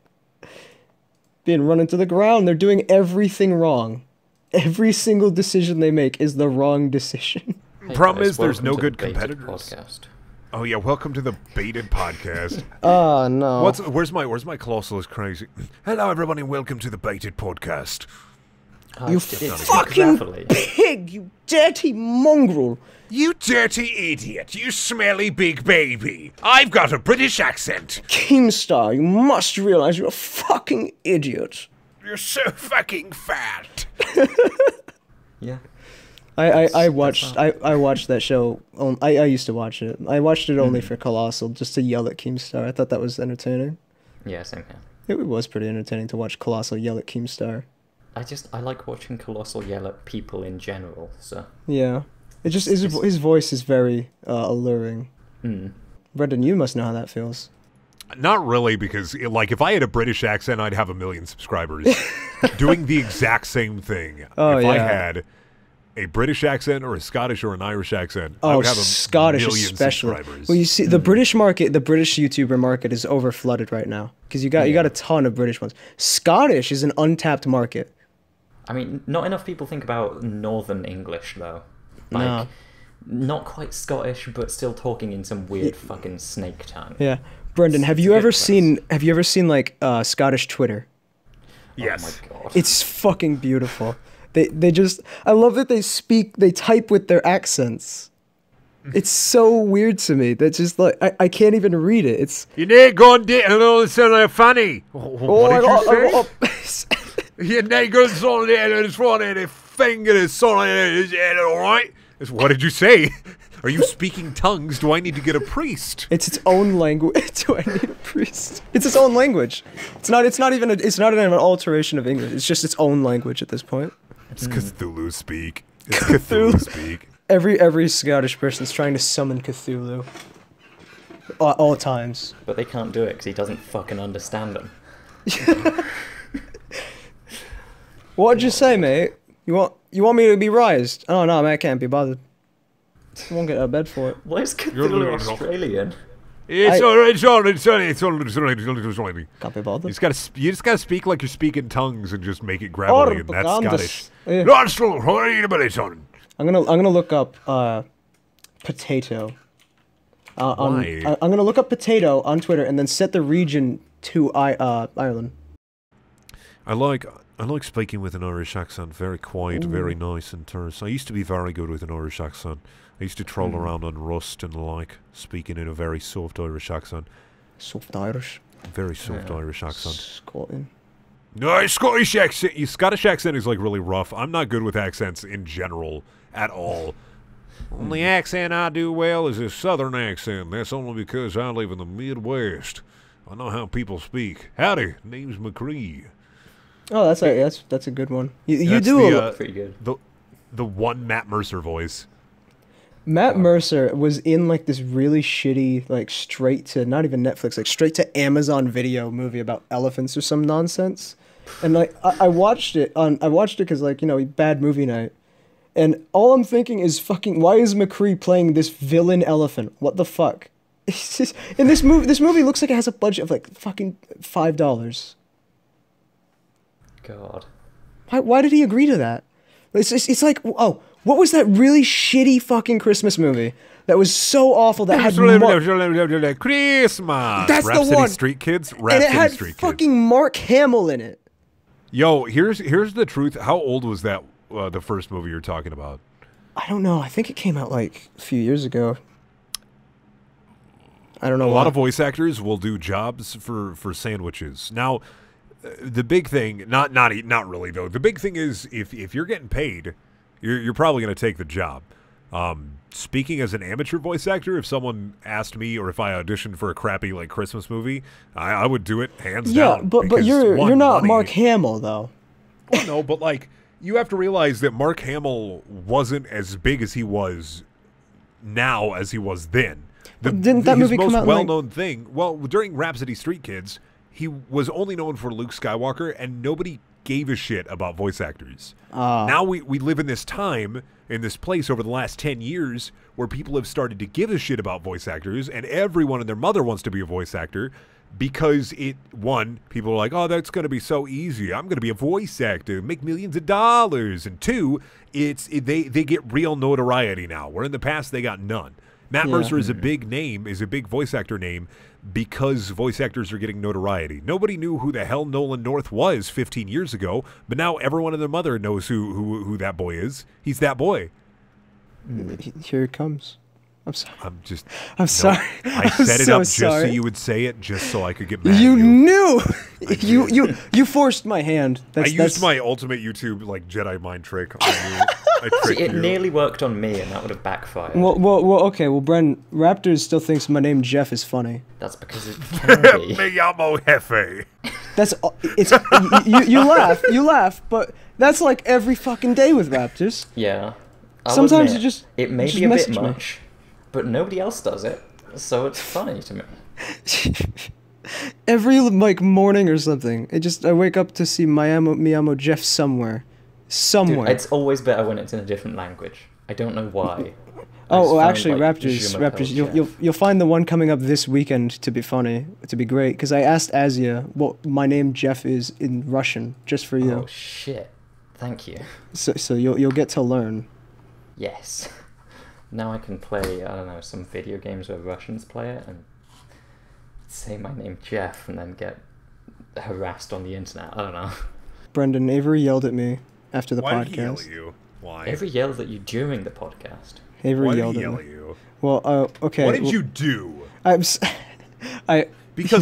Being run into the ground. They're doing everything wrong. Every single decision they make is the wrong decision. Hey, problem is there's no good competitors. Podcast. Oh yeah, welcome to the Baited Podcast. Oh no. Where's my Colossal's crazy? Hello everyone and welcome to the Baited Podcast. You fucking pig, you dirty mongrel. You dirty idiot, you smelly big baby. I've got a British accent. Keemstar, you must realize you're a fucking idiot. You're so fucking fat. Yeah. I watched that show. I used to watch it. I watched it only for Colossal, just to yell at Keemstar. I thought that was entertaining. Yeah, same here. It was pretty entertaining to watch Colossal yell at Keemstar. I like watching Colossal yell at people in general, so... Yeah. It just his voice is very alluring. Brendan, you must know how that feels. Not really, because like if I had a British accent, I'd have 1 million subscribers. Doing the exact same thing. Oh, if yeah. I had a British accent or a Scottish or an Irish accent, I Oh, would have Scottish 1 million especially. subscribers. Well, you see, the British market, the British YouTuber market is over flooded right now because you got a ton of British ones. Scottish is an untapped market. I mean, not enough people think about Northern English, though. Like, No. not quite Scottish, but still talking in some weird fucking snake tongue. Yeah, Brendan, have you a ever good seen like Scottish Twitter? Yes. Oh my god. It's fucking beautiful. They just, I love that they type with their accents. It's so weird to me. That's just like I can't even read it. It's You need go and date and all sound funny. What did you say? You need go and on there and it's one and a finger is on it. All right. What did you say? Are you speaking tongues? Do I need to get a priest? It's its own language. Do I need a priest? It's its own language. It's not even an alteration of English. It's just its own language at this point. It's Cthulhu speak. It's Cthulhu speak. Every Scottish person's trying to summon Cthulhu. All times. But they can't do it because he doesn't fucking understand them. What'd you say, mate? You want me to be rised? Oh no, man, I can't be bothered. I won't get out of bed for it. Why is Cthulhu Australian? It's alright. Can't be bothered. You just gotta speak like you're speaking tongues and just make it gravelly, and that's Scottish. Yeah. Yeah. I'm gonna look up potato. Why? I'm gonna look up potato on Twitter and then set the region to Ireland. I like speaking with an Irish accent. Very quiet, very nice and terse. I used to be very good with an Irish accent. I used to troll around on Rust and the like, speaking in a very soft Irish accent. Soft Irish. Very soft Irish accent. Scotland. No, Scottish accent. Your Scottish accent is like really rough. I'm not good with accents in general at all. Only accent I do well is a southern accent. That's only because I live in the Midwest. I know how people speak. Howdy, name's McCree. Oh, that's a good one. You That's do Pretty good. The one Matt Mercer voice. Matt Mercer was in like this really shitty, like straight to not even Netflix, like straight to Amazon Video movie about elephants or some nonsense. And like I watched it because like, you know, bad movie night. And all I'm thinking is fucking, why is McCree playing this villain elephant? What the fuck? It's just, in this movie looks like it has a budget of like fucking $5. God. Why did he agree to that? It's like, oh, what was that really shitty fucking Christmas movie that was so awful that had Christmas. That's Rhapsody the one. Street Kids. and Rhapsody it had Street fucking Kids. Mark Hamill in it. Yo, here's the truth. How old was that? The first movie you're talking about? I don't know. I think it came out like a few years ago. I don't know. A lot of voice actors will do jobs for sandwiches. Now, the big thing, not really though. The big thing is if you're getting paid, you're probably going to take the job. Speaking as an amateur voice actor, if someone asked me or if I auditioned for a crappy like Christmas movie, I would do it hands down. Yeah, but because, you're one, not money. Mark Hamill though. Well, no, but like you have to realize that Mark Hamill wasn't as big as he was now as he was then. Didn't that movie come most out in, well-known thing? Well, during Rhapsody Street Kids, he was only known for Luke Skywalker, and nobody gave a shit about voice actors. Now we live in this time, in this place over the last 10 years, where people have started to give a shit about voice actors, and everyone and their mother wants to be a voice actor, because people are like, oh, that's going to be so easy. I'm going to be a voice actor, make millions of dollars. And two, they get real notoriety now, where in the past they got none. Matt Mercer is a big name, is a big voice actor name, because voice actors are getting notoriety. Nobody knew who the hell Nolan North was 15 years ago, but now everyone and their mother knows who that boy is. He's that boy. Here it comes. I'm sorry. I'm sorry. I I'm set it so up just so sorry. you would say it, just so I could get mad You at you. knew. did. You forced my hand. I used my ultimate YouTube like Jedi mind trick on you. I See, tricked it you. nearly worked on me, and that would have backfired. Well, okay. Well, Bren, Raptors still thinks my name Jeff is funny. That's because it can be. Me llamo Jefe. That's it's you laugh, but that's like every fucking day with Raptors. Yeah. I'll Sometimes admit, it may just be a bit message me. much, but nobody else does it, so it's funny to me. Every like morning or something, I wake up to see mi llamo Jeff somewhere. Dude, it's always better when it's in a different language. I don't know why. Oh, actually, Raptors, you'll find the one coming up this weekend to be funny, to be great. Because I asked Azia what my name Jeff is in Russian, just for you. Oh shit! Thank you. So you'll get to learn. Yes. Now I can play, I don't know, some video games where Russians play it and say my name Jeff and then get harassed on the internet. I don't know. Brendan, Avery yelled at me after the Why podcast. did he yell at you? Why? Avery yelled at you during the podcast. Avery Why did yelled he at yell me. at you? Well, okay. What did you do? Because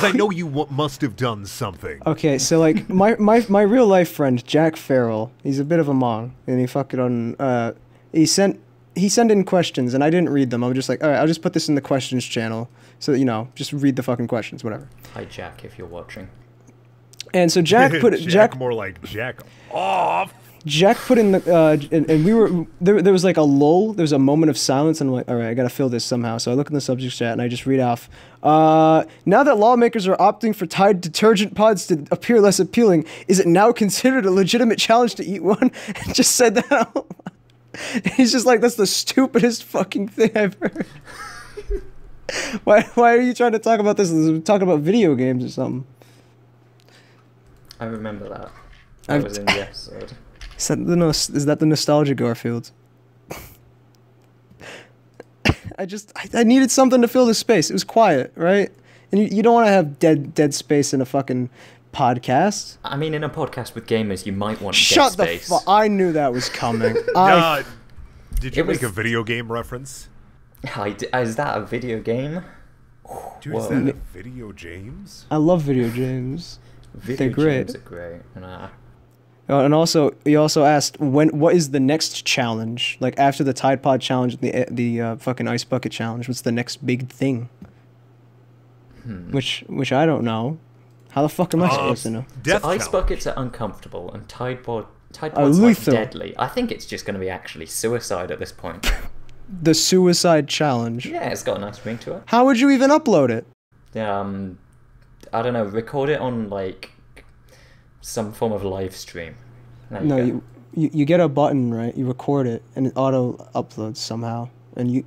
I know you must have done something. Okay, so like my real life friend Jack Farrell, he's a bit of a mong, and he fucking on he sent in questions and I didn't read them. I was just like, all right, I'll just put this in the questions channel, so just read the fucking questions, whatever. Hi Jack, if you're watching. And so Jack put Jack more like Jack off. Jack put in the and we were there was like a lull. There was a moment of silence, and I'm like, all right, I gotta fill this somehow. So I look in the subject chat and I just read off. Now that lawmakers are opting for Tide detergent pods to appear less appealing, is it now considered a legitimate challenge to eat one? And just said that out loud. He's just like, that's the stupidest fucking thing I've heard. Why are you trying to talk about this? We're talking about video games or something. I remember that. I was in the episode. Is that the nostalgia Garfield? I needed something to fill the space. It was quiet, right? And you don't want to have dead space in a fucking podcast. I mean, in a podcast with gamers, you might want Shut dead space. the fuck! I knew that was coming. Did you make a video game reference? Is that a video game? Dude, is that a video James? I love video games. Video games are great. And also, he also asked what is the next challenge? Like after the Tide Pod challenge, the fucking ice bucket challenge. What's the next big thing? Which I don't know. How the fuck am I supposed to know? So ice buckets are uncomfortable, and Tide Pods like deadly. I think it's just going to be actually suicide at this point. The suicide challenge. Yeah, it's got a nice ring to it. How would you even upload it? I don't know. Record it on like some form of live stream. No, you get a button, right? You record it, and it auto uploads somehow. And you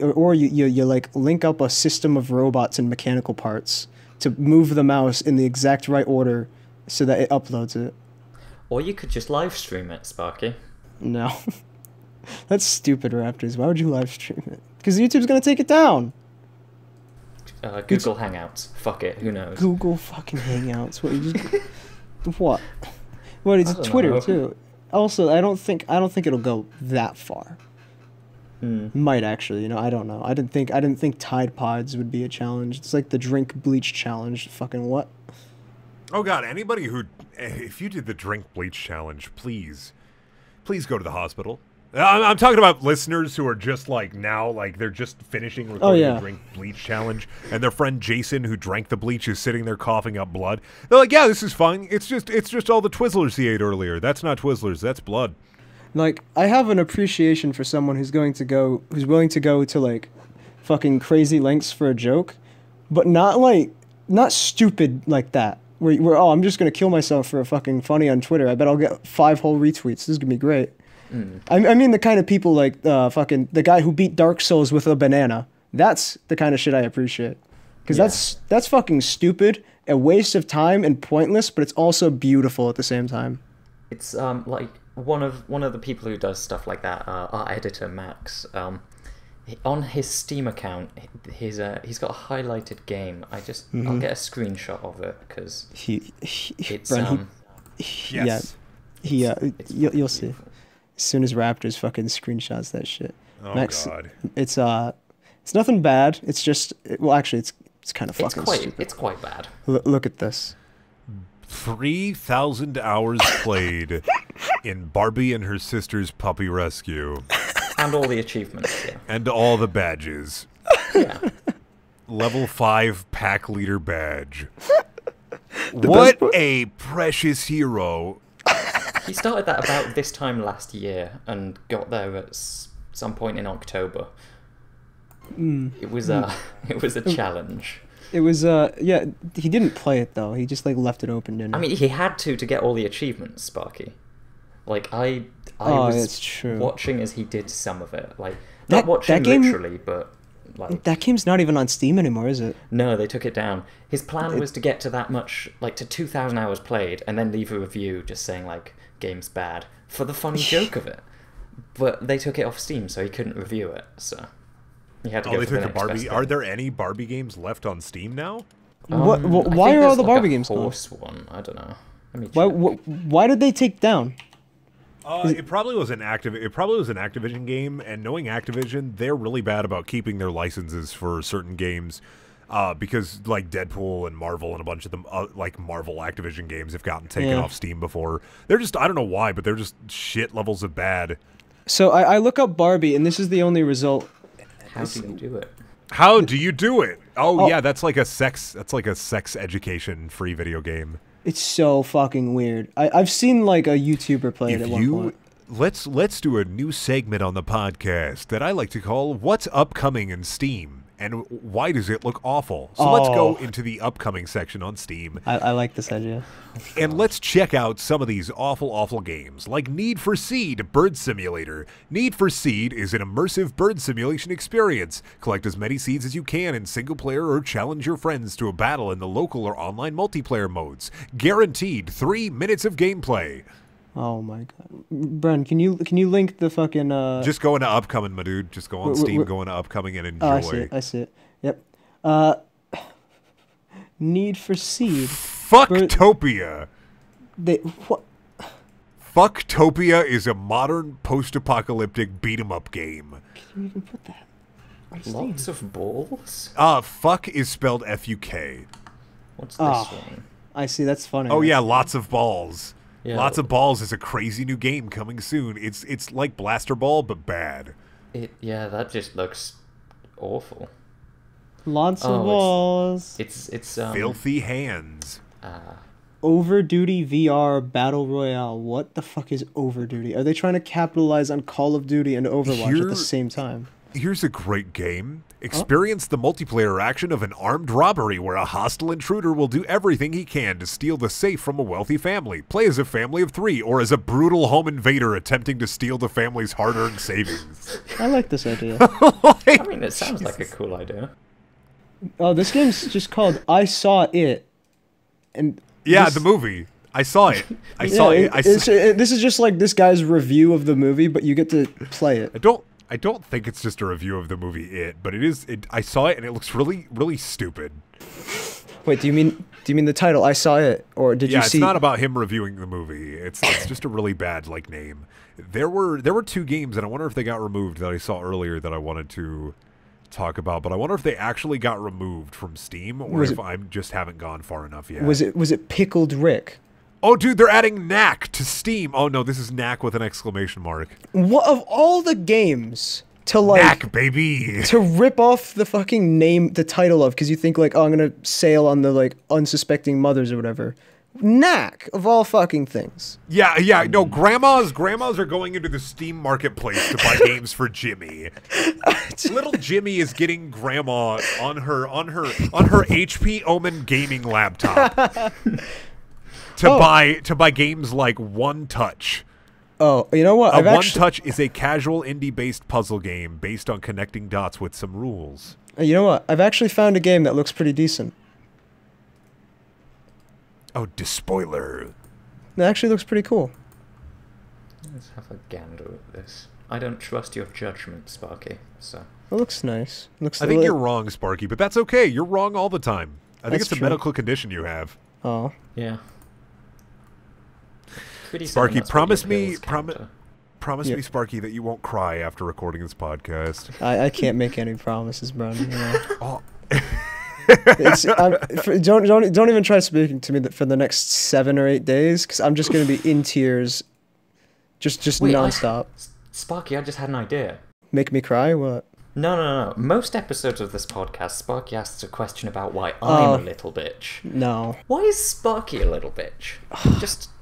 like link up a system of robots and mechanical parts to move the mouse in the exact right order so that it uploads it. Or you could just live stream it, Sparky. No. That's stupid, Raptors. Why would you live stream it? Because YouTube's gonna take it down. Google Hangouts. Fuck it. Who knows? Google fucking Hangouts. What? You just, what? What? It's Twitter too. Also, I don't think it'll go that far. Might actually, I don't know. I didn't think Tide Pods would be a challenge. It's like the drink bleach challenge. Fucking what? Oh god, anybody if you did the drink bleach challenge, please go to the hospital. I'm talking about listeners who are just like now, like they're just finishing recording the drink bleach challenge, and their friend Jason, who drank the bleach, is sitting there coughing up blood. They're like, "Yeah, this is fine. It's just all the Twizzlers he ate earlier. That's not Twizzlers. That's blood." Like, I have an appreciation for someone who's willing to go to like fucking crazy lengths for a joke, but not stupid like that. Where I'm just gonna kill myself for a fucking funny on Twitter. I bet I'll get 5 whole retweets. This is gonna be great. I mean the kind of people like fucking the guy who beat Dark Souls with a banana. That's the kind of shit I appreciate. Because that's fucking stupid, a waste of time and pointless, but it's also beautiful at the same time. It's like one of the people who does stuff like that, our editor Max. On his Steam account, he's got a highlighted game. I'll get a screenshot of it because you'll see. As soon as Raptors fucking screenshots that shit. Oh Max, god. It's It's nothing bad. It's just well, actually, it's kind of fucking stupid. It's quite bad. Look at this. 3,000 hours played in Barbie and her sister's puppy rescue. And all the achievements, yeah. And all the badges. Yeah. Level 5 pack leader badge. What a precious hero. He started that about this time last year and got there at some point in October. It was a challenge. It was yeah. He didn't play it though. He just like left it open, didn't he? I mean, he had to get all the achievements, Sparky. Like I that's true. watching as he did some of it. Like not watching that game, literally, but like that game's not even on Steam anymore, is it? No, they took it down. His plan was to get to that much, like to 2,000 hours played, and then leave a review just saying like game's bad for the funny joke of it. But they took it off Steam, so he couldn't review it. So he had to go they for the took a next Barbie. best Are thing. there any Barbie games left on Steam now? Why are all the Barbie games gone? Horse one. I don't know. Let me check. Why did they take down? It probably was an Activision game, and knowing Activision, they're really bad about keeping their licenses for certain games, because like Deadpool and Marvel and a bunch of them, like Marvel Activision games, have gotten taken off Steam before. They're just, I don't know why, but they're just shit levels of bad. So I look up Barbie, and this is the only result. How do you do it? How do you do it? Oh yeah, that's like a sex education free video game. It's so fucking weird. I've seen like a YouTuber play it at one point. Let's do a new segment on the podcast that I like to call "What's Upcoming in Steam." And why does it look awful? So let's go into the upcoming section on Steam. I like this idea. And let's check out some of these awful games, like Need for Seed Bird Simulator. Need for Seed is an immersive bird simulation experience. Collect as many seeds as you can in single player or challenge your friends to a battle in the local or online multiplayer modes. Guaranteed 3 minutes of gameplay. Oh my god, Bren, can you link the fucking? Just go into upcoming, my dude. Just go on Steam, go into upcoming, and enjoy. Oh, I see it. Yep. Need for Seed. Fucktopia. What? Fucktopia is a modern post-apocalyptic beat-em-up game. Can you even put that on Steam? Lots of balls. Fuck is spelled F-U-K. What's this one? I see. That's funny. Oh yeah, lots of balls. Yeah. Lots of Balls is a crazy new game coming soon. It's like Blaster Ball but bad. Yeah, that just looks awful. Lots of balls. It's Filthy Hands. Overduty VR Battle Royale. What the fuck is Overduty? Are they trying to capitalize on Call of Duty and Overwatch at the same time? Here's a great game. Experience the multiplayer action of an armed robbery where a hostile intruder will do everything he can to steal the safe from a wealthy family. Play as a family of 3 or as a brutal home invader attempting to steal the family's hard-earned savings. I like this idea. I mean, it sounds like a cool idea. Oh, this game's just called I Saw It. And yeah, the movie. I saw it. I saw it. This is just like this guy's review of the movie, but you get to play it. I don't think it's just a review of the movie It, but it is. I saw it and it looks really stupid. Wait, do you mean the title? I Saw It, or did you see? Yeah, it's not about him reviewing the movie. It's just a really bad name. There were 2 games, and I wonder if they got removed that I saw earlier that I wanted to talk about. But I wonder if they actually got removed from Steam, or if I just haven't gone far enough yet. Was it Pickled Rick? Oh, dude, they're adding Knack to Steam. Oh, no, this is Knack with an exclamation mark. What of all the games to like... Knack, baby! To rip off the fucking name, the title of, because you think like, oh, I'm gonna sail on the like unsuspecting mothers or whatever. Knack, of all fucking things. Yeah, no, grandmas are going into the Steam marketplace to buy games for Jimmy. Little Jimmy is getting grandma on her HP Omen gaming laptop. To buy games like One Touch. Oh, you know what? One Touch is a casual indie-based puzzle game based on connecting dots with some rules. You know what? I've actually found a game that looks pretty decent. Oh, spoiler. It actually looks pretty cool. Let's have a gander at this. I don't trust your judgment, Sparky. So it looks nice. I think you're wrong, Sparky, but that's okay. You're wrong all the time. I think it's a true. medical condition you have. Oh. Yeah. Sparky, promise me Promise me, Sparky, that you won't cry after recording this podcast. I can't make any promises, Brendan. You know? Oh. Don't even try speaking to me for the next 7 or 8 days, because I'm just gonna be in tears, just Wait, nonstop. Sparky, I just had an idea. Make me cry? What? No. Most episodes of this podcast, Sparky asks a question about why I'm a little bitch. No. Why is Sparky a little bitch?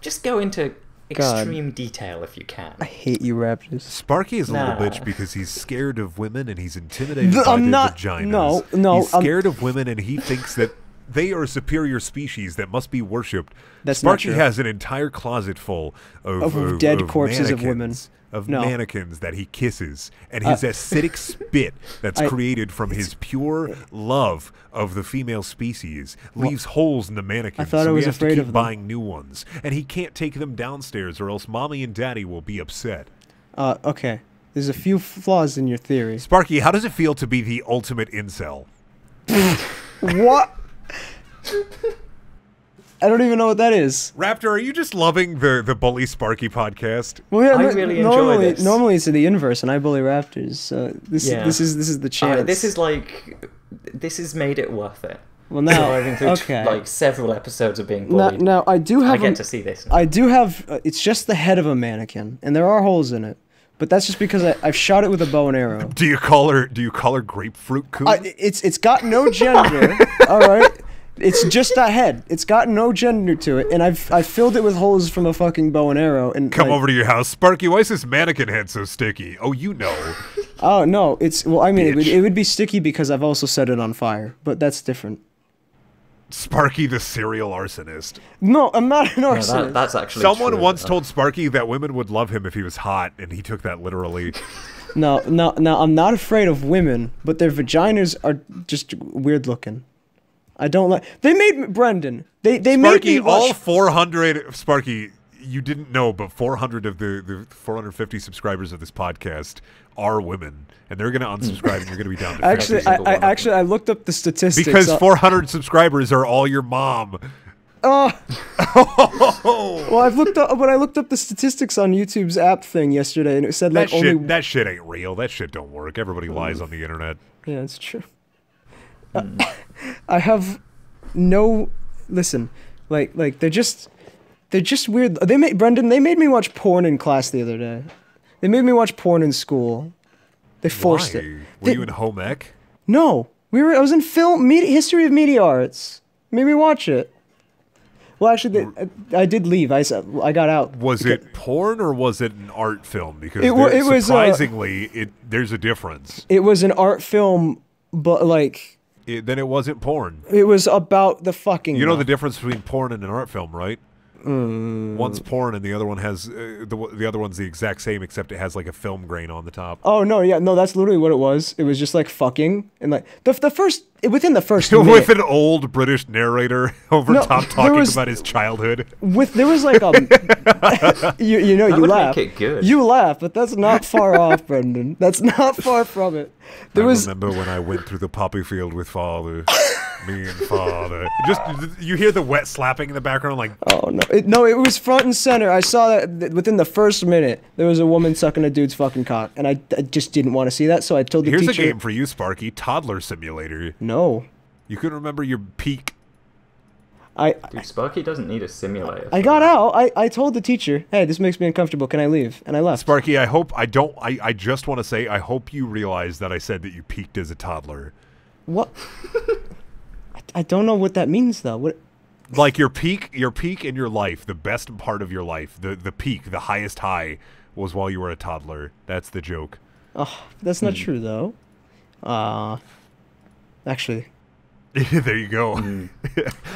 just go into extreme detail if you can. I hate you, Raptors. Sparky is a little bitch because he's scared of women and he's intimidated by their vaginas. No. He's scared of women and he thinks that they are a superior species that must be worshipped. That's not Sparky true. has an entire closet full of dead corpses of women. Mannequins that he kisses, and his acidic spit that's created from his pure love of the female species leaves holes in the mannequins. I thought I was he has afraid to keep of them. buying new ones, and he can't take them downstairs, or else mommy and daddy will be upset. Okay. There's a few flaws in your theory. Sparky, how does it feel to be the ultimate incel? What? I don't even know what that is. Raptor, are you just loving the Bully Sparky podcast? Well, yeah, I really enjoy this. Normally it's the inverse, and I bully Raptors. So this is the chance. This has made it worth it. Well, now, Surviving through like several episodes of being bullied. Now I do have. I get to see this. I do have. It's just the head of a mannequin, and there are holes in it. But that's just because I've shot it with a bow and arrow. Do you call her Grapefruit Coon? It's got no gender. All right. It's just a head. It's got no gender to it, and I've filled it with holes from a fucking bow and arrow. And come over to your house, Sparky. Why is this mannequin head so sticky? Oh, you know. Oh no, I mean, it would be sticky because I've also set it on fire, but that's different. Sparky, the serial arsonist. No, I'm not an arsonist. No, that's actually someone true. once told Sparky that women would love him if he was hot, and he took that literally. No, I'm not afraid of women, but their vaginas are just weird looking. I don't like. They made Brendan. They made me watch. All 400 Sparky. You didn't know, but 400 of the 450 subscribers of this podcast are women, and they're going to unsubscribe, and you're going to be down to I looked up the statistics because 400 subscribers are all your mom. Well, I looked up the statistics on YouTube's app thing yesterday, and it said like that shit ain't real. That shit don't work. Everybody lies on the internet. Yeah, it's true. I have no listen, like they're just weird. They made me watch porn in class the other day. They made me watch porn in school. They forced it. Were you in home ec? No, I was in history of media arts. Made me watch it. Well, actually, I did leave. I got out. Was it porn or was it an art film? Because surprisingly, there's a difference. It was an art film, but like. Then it wasn't porn. It was about the fucking. You know the difference between porn and an art film, right? One's porn and the other one has the other one's the exact same, except it has like a film grain on the top. Oh no, yeah, no, that's literally what it was. It was just like fucking and like within the first with minute, an old British narrator over top talking about his childhood. There was like you know, you laugh. Make it good. You laugh, but that's not far off, Brendan. That's not far from it. I remember when I went through the poppy field with father. Me and father. Just you hear the wet slapping in the background, like. Oh no! It was front and center. I saw that within the first minute there was a woman sucking a dude's fucking cock, and I just didn't want to see that. So I told the teacher. Here's a game for you, Sparky. Toddler Simulator. No. You couldn't remember your peak. Dude, Sparky doesn't need a simulator. I got out. I told the teacher, "Hey, this makes me uncomfortable. Can I leave?" And I left. Sparky, I just want to say, I hope you realize that I said that you peaked as a toddler. What? I don't know what that means though. What? Like your peak in your life, the best part of your life, the peak, the highest high, was while you were a toddler. That's the joke. Oh, that's not true though. Actually. There you go.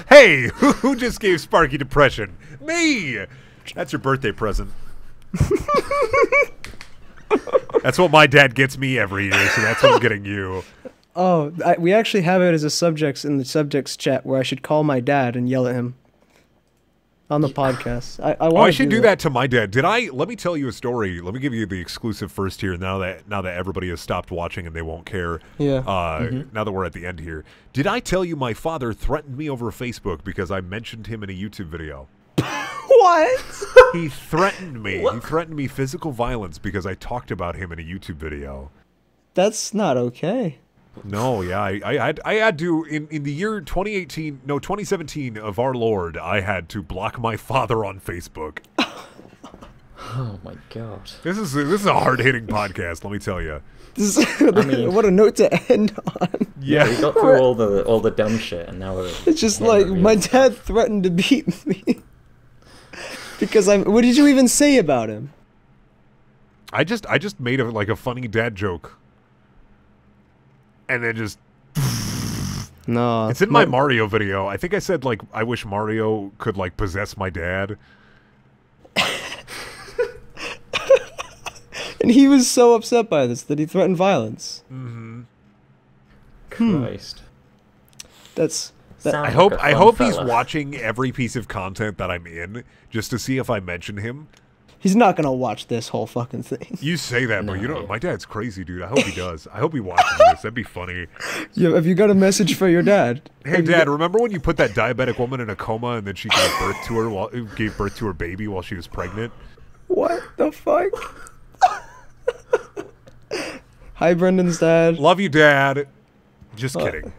Hey, who just gave Sparky depression? Me. That's your birthday present. That's what my dad gets me every year, so that's what I'm getting you. Oh, we actually have it as a subjects in the subjects chat where I should call my dad and yell at him on the podcast. I should do that to my dad. Let me tell you a story. Let me give you the exclusive first here. Now that everybody has stopped watching and they won't care. Yeah. Now that we're at the end here, did I tell you my father threatened me over Facebook because I mentioned him in a YouTube video? What? He threatened me. What? He threatened me physical violence because I talked about him in a YouTube video. That's not okay. No, yeah, I had to in the year 2017 of our Lord, I had to block my father on Facebook. Oh my god. This is a hard hitting podcast, let me tell you. This is, what a note to end on. Yeah, we got through all the dumb shit, and now we're. It's just like my dad threatened to beat me because I'm. What did you even say about him? I just made a funny dad joke, and then just. No, it's in my Mario video. I think I said like I wish Mario could like possess my dad. And he was so upset by this that he threatened violence. Mm-hmm. Christ. I hope he's watching every piece of content that I'm in just to see if I mention him. He's not gonna watch this whole fucking thing. You say that, but you know my dad's crazy, dude. I hope he does. I hope he watches this. That'd be funny. Yeah, have you got a message for your dad? Hey, Dad, remember when you put that diabetic woman in a coma and then she gave birth to her baby while she was pregnant? What the fuck? Hi, Brendan's dad. Love you, Dad. Just kidding.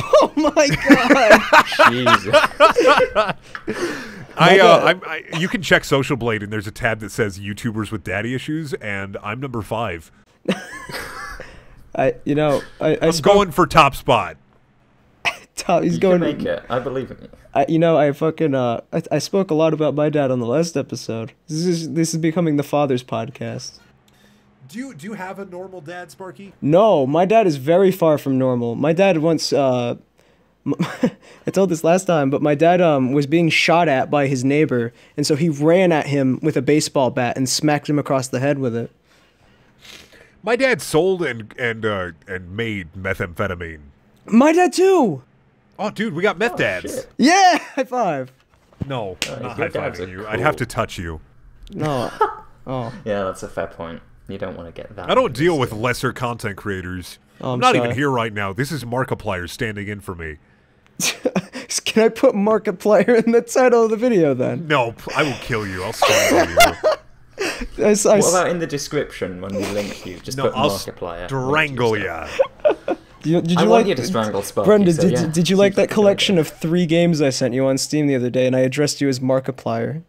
Oh my god! Jesus. You can check Social Blade, and there's a tab that says YouTubers with daddy issues, and I'm number 5. I'm I'm going for top spot. He's You going. can make it. I believe in you. I spoke a lot about my dad on the last episode. This is becoming the father's podcast. Do you have a normal dad, Sparky? No, my dad is very far from normal. My dad once, I told this last time, but my dad was being shot at by his neighbor, and so he ran at him with a baseball bat and smacked him across the head with it. My dad sold and made methamphetamine. My dad too. Oh, dude, we got meth dads. Shit. Yeah, high five. No, I'm not your dads high-fiving are you. cool. I'd have to touch you. No. Oh. Yeah, that's a fair point. You don't want to get that. I don't deal with lesser content creators. Oh, I'm not sorry. even here right now. This is Markiplier standing in for me. Can I put Markiplier in the title of the video then? No, I will kill you. I'll strangle you. What about in the description when we link you? Just put I'll Markiplier. strangle ya. Did you I like, want you to strangle Sparky. Brendan, so did you like that collection of 3 games I sent you on Steam the other day, and I addressed you as Markiplier?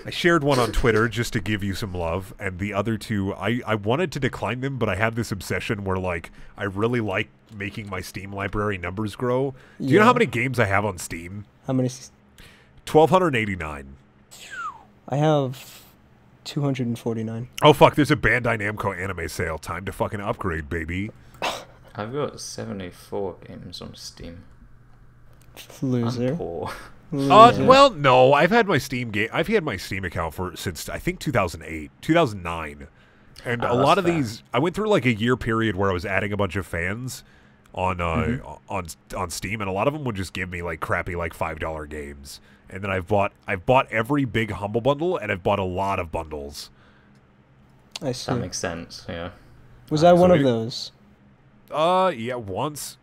I shared one on Twitter just to give you some love, and the other 2, I wanted to decline them, but I have this obsession where, like, I really like making my Steam library numbers grow. Do you know how many games I have on Steam? How many? 1,289. I have 249. Oh, fuck, there's a Bandai Namco anime sale. Time to fucking upgrade, baby. I've got 74 games on Steam. Loser. I'm poor. Well, no, I've had my Steam account since I think 2008, 2009, and a lot of these I went through like a year period where I was adding a bunch of fans on on Steam, and a lot of them would just give me like crappy like $5 games, and then I've bought every big Humble Bundle, and I've bought a lot of bundles. I see. That makes sense. Yeah. Was I one of those? Yeah, once.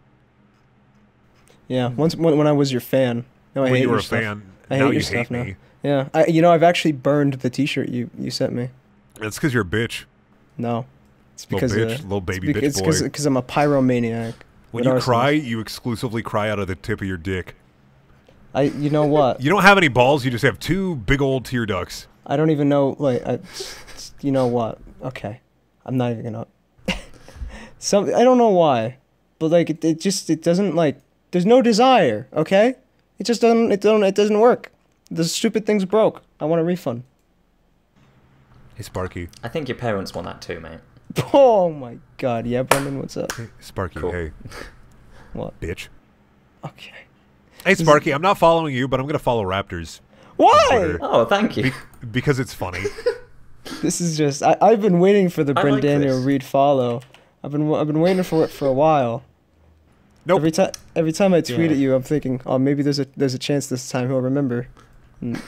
Yeah, once when I was your fan. No, I hate you were your a stuff. fan. I Now hate you your stuff hate now. me. Yeah, I've actually burned the T-shirt you sent me. That's because you're a bitch. No, it's Little because bitch, little baby bitch it's boy. because I'm a pyromaniac. When with you arsonist. cry, you exclusively cry out of the tip of your dick. You know what? You don't have any balls. You just have 2 big old tear ducts. I don't even know. Like, you know what? Okay, I'm not even gonna. I don't know why, but like it doesn't like. There's no desire. Okay, it just doesn't. It doesn't work. The stupid thing's broke. I want a refund. Hey, Sparky. I think your parents want that too, mate. Oh my god. Yeah, Brendan, what's up? Hey, Sparky, Cool. hey. What? Bitch. Okay. Hey, Sparky, I'm not following you, but I'm going to follow Raptors. Why? Twitter. Oh, thank you. Because it's funny. This is just. I've been waiting for the I like Brendaniel this. read follow. I've been waiting for it for a while. Nope. Every time I tweet Yeah. at you, I'm thinking, oh, maybe there's a chance this time he'll remember. And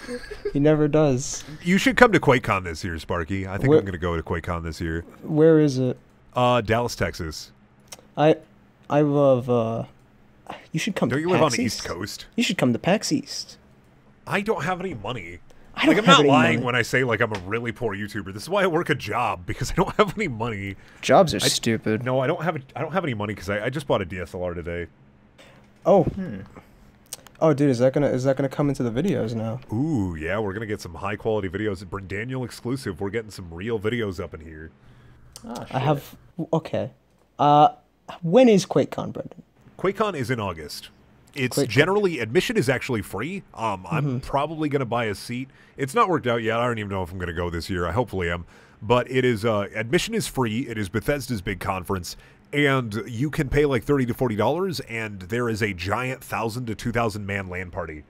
he never does. You should come to QuakeCon this year, Sparky. I think Where- I'm going to go to QuakeCon this year. Where is it? Dallas, Texas. I love. You should come. Don't to you live on PAX the East Coast? You should come to PAX East. I don't have any money. I don't I'm have not any lying money. when I say like I'm a really poor YouTuber. This is why I work a job, because I don't have any money. Jobs are stupid. No, I don't have any money because I just bought a DSLR today. Oh. Oh, dude, is that gonna come into the videos now? Ooh, yeah, we're gonna get some high quality videos. Brendaniel exclusive. We're getting some real videos up in here. Ah, shit. I have. Okay. When is QuakeCon, Brendan? QuakeCon is in August. It's QuakeCon. generally, admission is actually free. I'm probably going to buy a seat. It's not worked out yet. I don't even know if I'm going to go this year. I hopefully am. But it is, admission is free. It is Bethesda's big conference. And you can pay like $30 to $40, and there is a giant 1,000 to 2,000 man LAN party.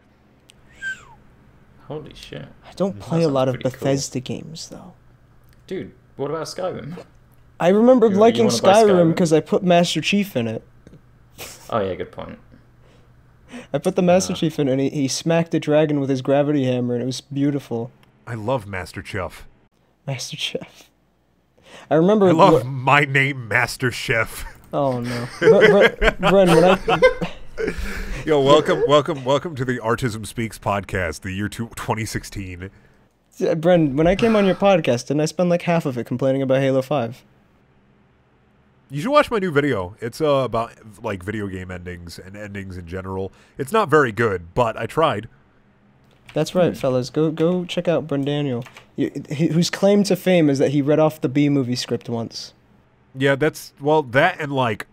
Holy shit. I don't That play a sounds lot of pretty Bethesda games, though. Dude, what about Skyrim? I remember You liking wanna buy Skyrim Skyrim? because I put Master Chief in it. Oh yeah, good point. I put the Master Chief in, and he smacked a dragon with his gravity hammer, and it was beautiful. I love Master Chef. Master Chef. I remember. I love my name, Master Chef. Oh no, Bren, when I. Yo, welcome to the Artism Speaks podcast, the year 2016. Bren, when I came on your podcast, didn't I spend like half of it complaining about Halo 5? You should watch my new video. It's about like video game endings and endings in general. It's not very good, but I tried. That's right, fellas. Go check out Brendaniel, whose claim to fame is that he read off the B-movie script once. Yeah, that and like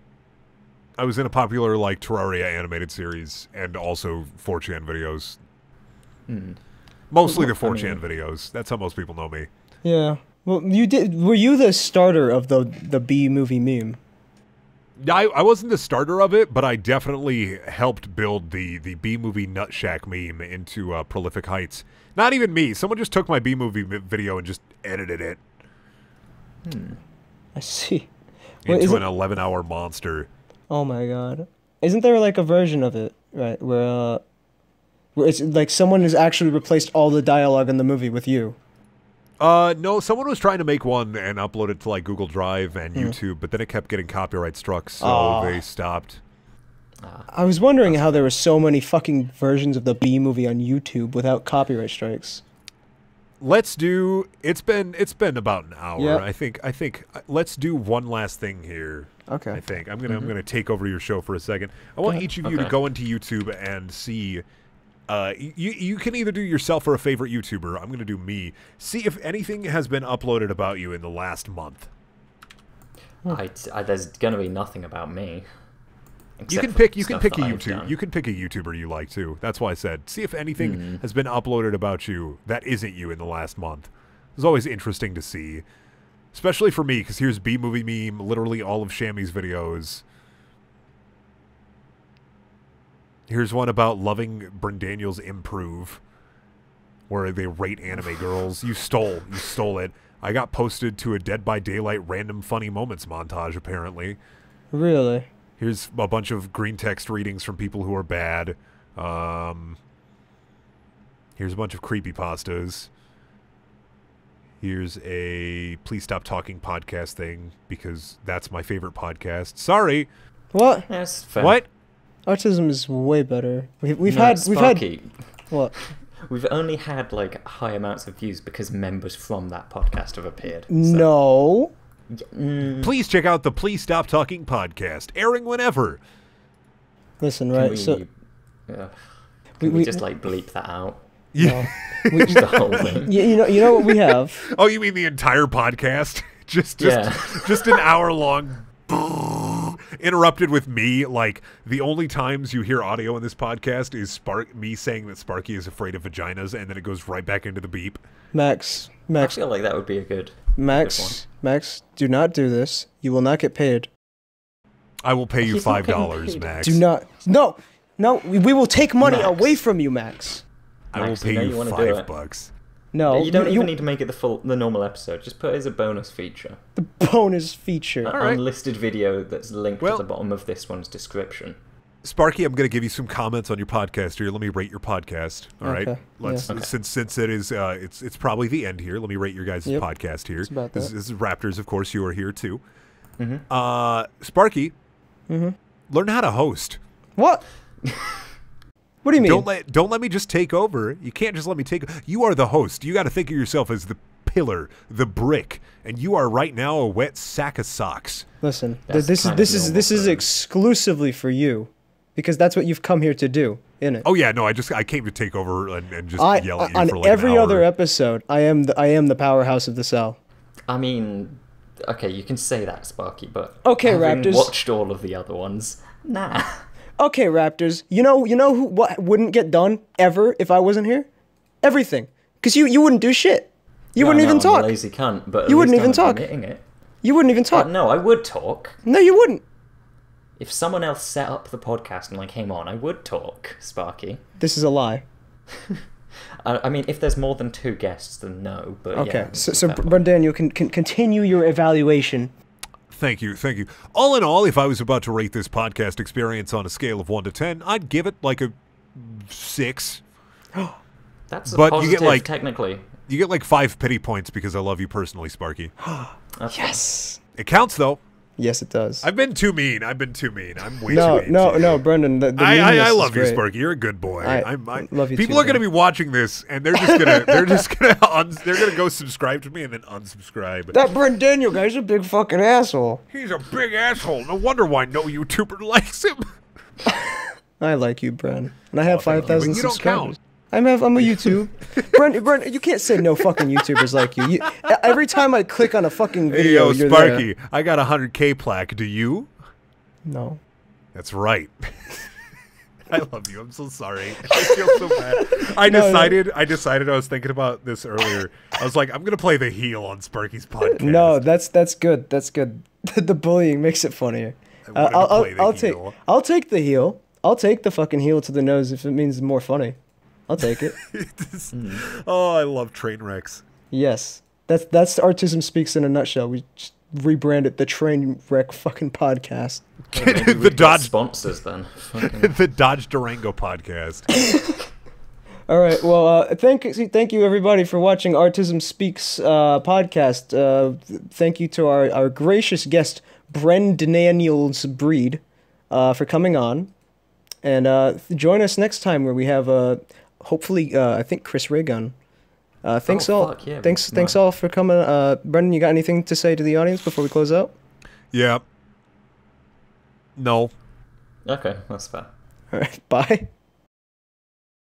I was in a popular like Terraria animated series and also 4chan videos. Mostly the 4chan videos. That's how most people know me. Yeah. Well, were you the starter of the B-movie meme? I wasn't the starter of it, but I definitely helped build the B-movie Nutshack meme into prolific heights. Not even me. Someone just took my B-movie video and just edited it I see. into an 11-hour monster. Oh my god. Isn't there like a version of it, right, where it's like someone has actually replaced all the dialogue in the movie with you? No, someone was trying to make one and upload it to like Google Drive and YouTube, but then it kept getting copyright struck, so they stopped. I was wondering how there were so many fucking versions of the B movie on YouTube without copyright strikes. Let's do. It's been about an hour. Yeah. I think. Let's do one last thing here. Okay. I think I'm gonna take over your show for a second. I want each of you to go into YouTube and see. You can either do yourself or a favorite YouTuber. I'm gonna do me. See if anything has been uploaded about you in the last month. There's gonna be nothing about me. You can pick a YouTube. You can pick a YouTuber you like too. That's why I said see if anything has been uploaded about you that isn't you in the last month. It's always interesting to see, especially for me, because here's B-movie meme, literally all of Shammy's videos. Here's one about loving Brendaniel's Improve, where they rate anime girls. You stole it. I got posted to a Dead by Daylight random funny moments montage, apparently. Really? Here's a bunch of green text readings from people who are bad. Here's a bunch of creepypastas. Here's a Please Stop Talking podcast thing, because that's my favorite podcast. Sorry. What? Yes, fair. What? Autism is way better. We've No, had Sparky, what? We've only had like high amounts of views because members from that podcast have appeared. So. No. Please check out the Please Stop Talking podcast, airing whenever. Listen, Can right? we, So can we just like bleep that out? Yeah. Just the whole thing. you know what we have? Oh, you mean the entire podcast? just an hour long interrupted with me. Like the only times you hear audio in this podcast is me saying that Sparky is afraid of vaginas, and then it goes right back into the beep. Max, I feel like that would be a good Max, do not do this. You will not get paid. I will pay you He's not getting $5, paid. Max. Do not. No. We will take money Max. away from you, Max. I will Max, pay you know you you wanna do it. $5. No. You don't even need to make it the normal episode. Just put it as a bonus feature. The bonus feature. An right. unlisted video that's linked Well- at the bottom of this one's description. Sparky, I'm going to give you some comments on your podcast here. Let me rate your podcast. All right. Okay, Let's yeah. Okay. since it is it's probably the end here. Let me rate your guys' Yep. podcast here. It's about This that. is Raptors, of course. You are here too. Mm-hmm. Sparky, learn how to host. What? What do you mean? Don't let me just take over. You can't just let me take. You are the host. You got to think of yourself as the pillar, the brick, and you are right now a wet sack of socks. Listen, this is exclusively for you, because that's what you've come here to do, isn't it? Oh yeah, no, I came to take over and just yell at you on for like every an hour. other episode. I am the powerhouse of the cell. I mean, okay, you can say that, Sparky, but okay, having Raptors. watched all of the other ones, nah. Okay, Raptors. You know what wouldn't get done ever if I wasn't here? Everything, because you wouldn't do shit. You wouldn't even talk. I'm a lazy cunt, but you wouldn't even talk. It. You wouldn't even talk. No, I would talk. No, you wouldn't. If someone else set up the podcast and I came on, I would talk, Sparky. This is a lie. I mean, if there's more than 2 guests, then no. But okay, yeah, so Brendaniel, can continue your evaluation. Thank you. All in all, if I was about to rate this podcast experience on a scale of 1 to 10, I'd give it like a 6. That's a but positive, you get like technically. You get like 5 pity points because I love you personally, Sparky. Yes. It counts though. Yes, it does. I've been too mean. I'm way too mean. No, Brendan. I love you, Sparky. You're a good boy. I love you. People too, are gonna be watching this, and they're just gonna go subscribe to me and then unsubscribe. That Brendaniel guy's a big fucking asshole. He's a big asshole. No wonder why no YouTuber likes him. I like you, Bren, and I have 5,000 subscribers. Don't count. I'm a YouTube. Brent, you can't say no fucking YouTubers like you. Every time I click on a fucking video, hey, yo, you're Sparky, there. I got a 100K plaque. Do you? No. That's right. I love you. I'm so sorry. I feel so bad. I decided I was thinking about this earlier. I was like, I'm gonna play the heel on Sparky's podcast. No, that's good. That's good. The bullying makes it funniher. I'll take the heel. I'll take the fucking heel to the nose if it means more funny. I'll take it. Oh, I love train wrecks. Yes. That's Artism Speaks in a nutshell. We just rebranded the Train Wreck fucking podcast. The Dodge sponsors then. The Dodge Durango podcast. All right. Well, thank you everybody for watching Artism Speaks podcast. Thank you to our gracious guest Brendaniel's Breed for coming on, and join us next time where we have hopefully I think Chris Raygun. Thanks all. Yeah, thanks all for coming. Brendan, you got anything to say to the audience before we close out? Yeah. No. Okay, that's fair. All right. Bye.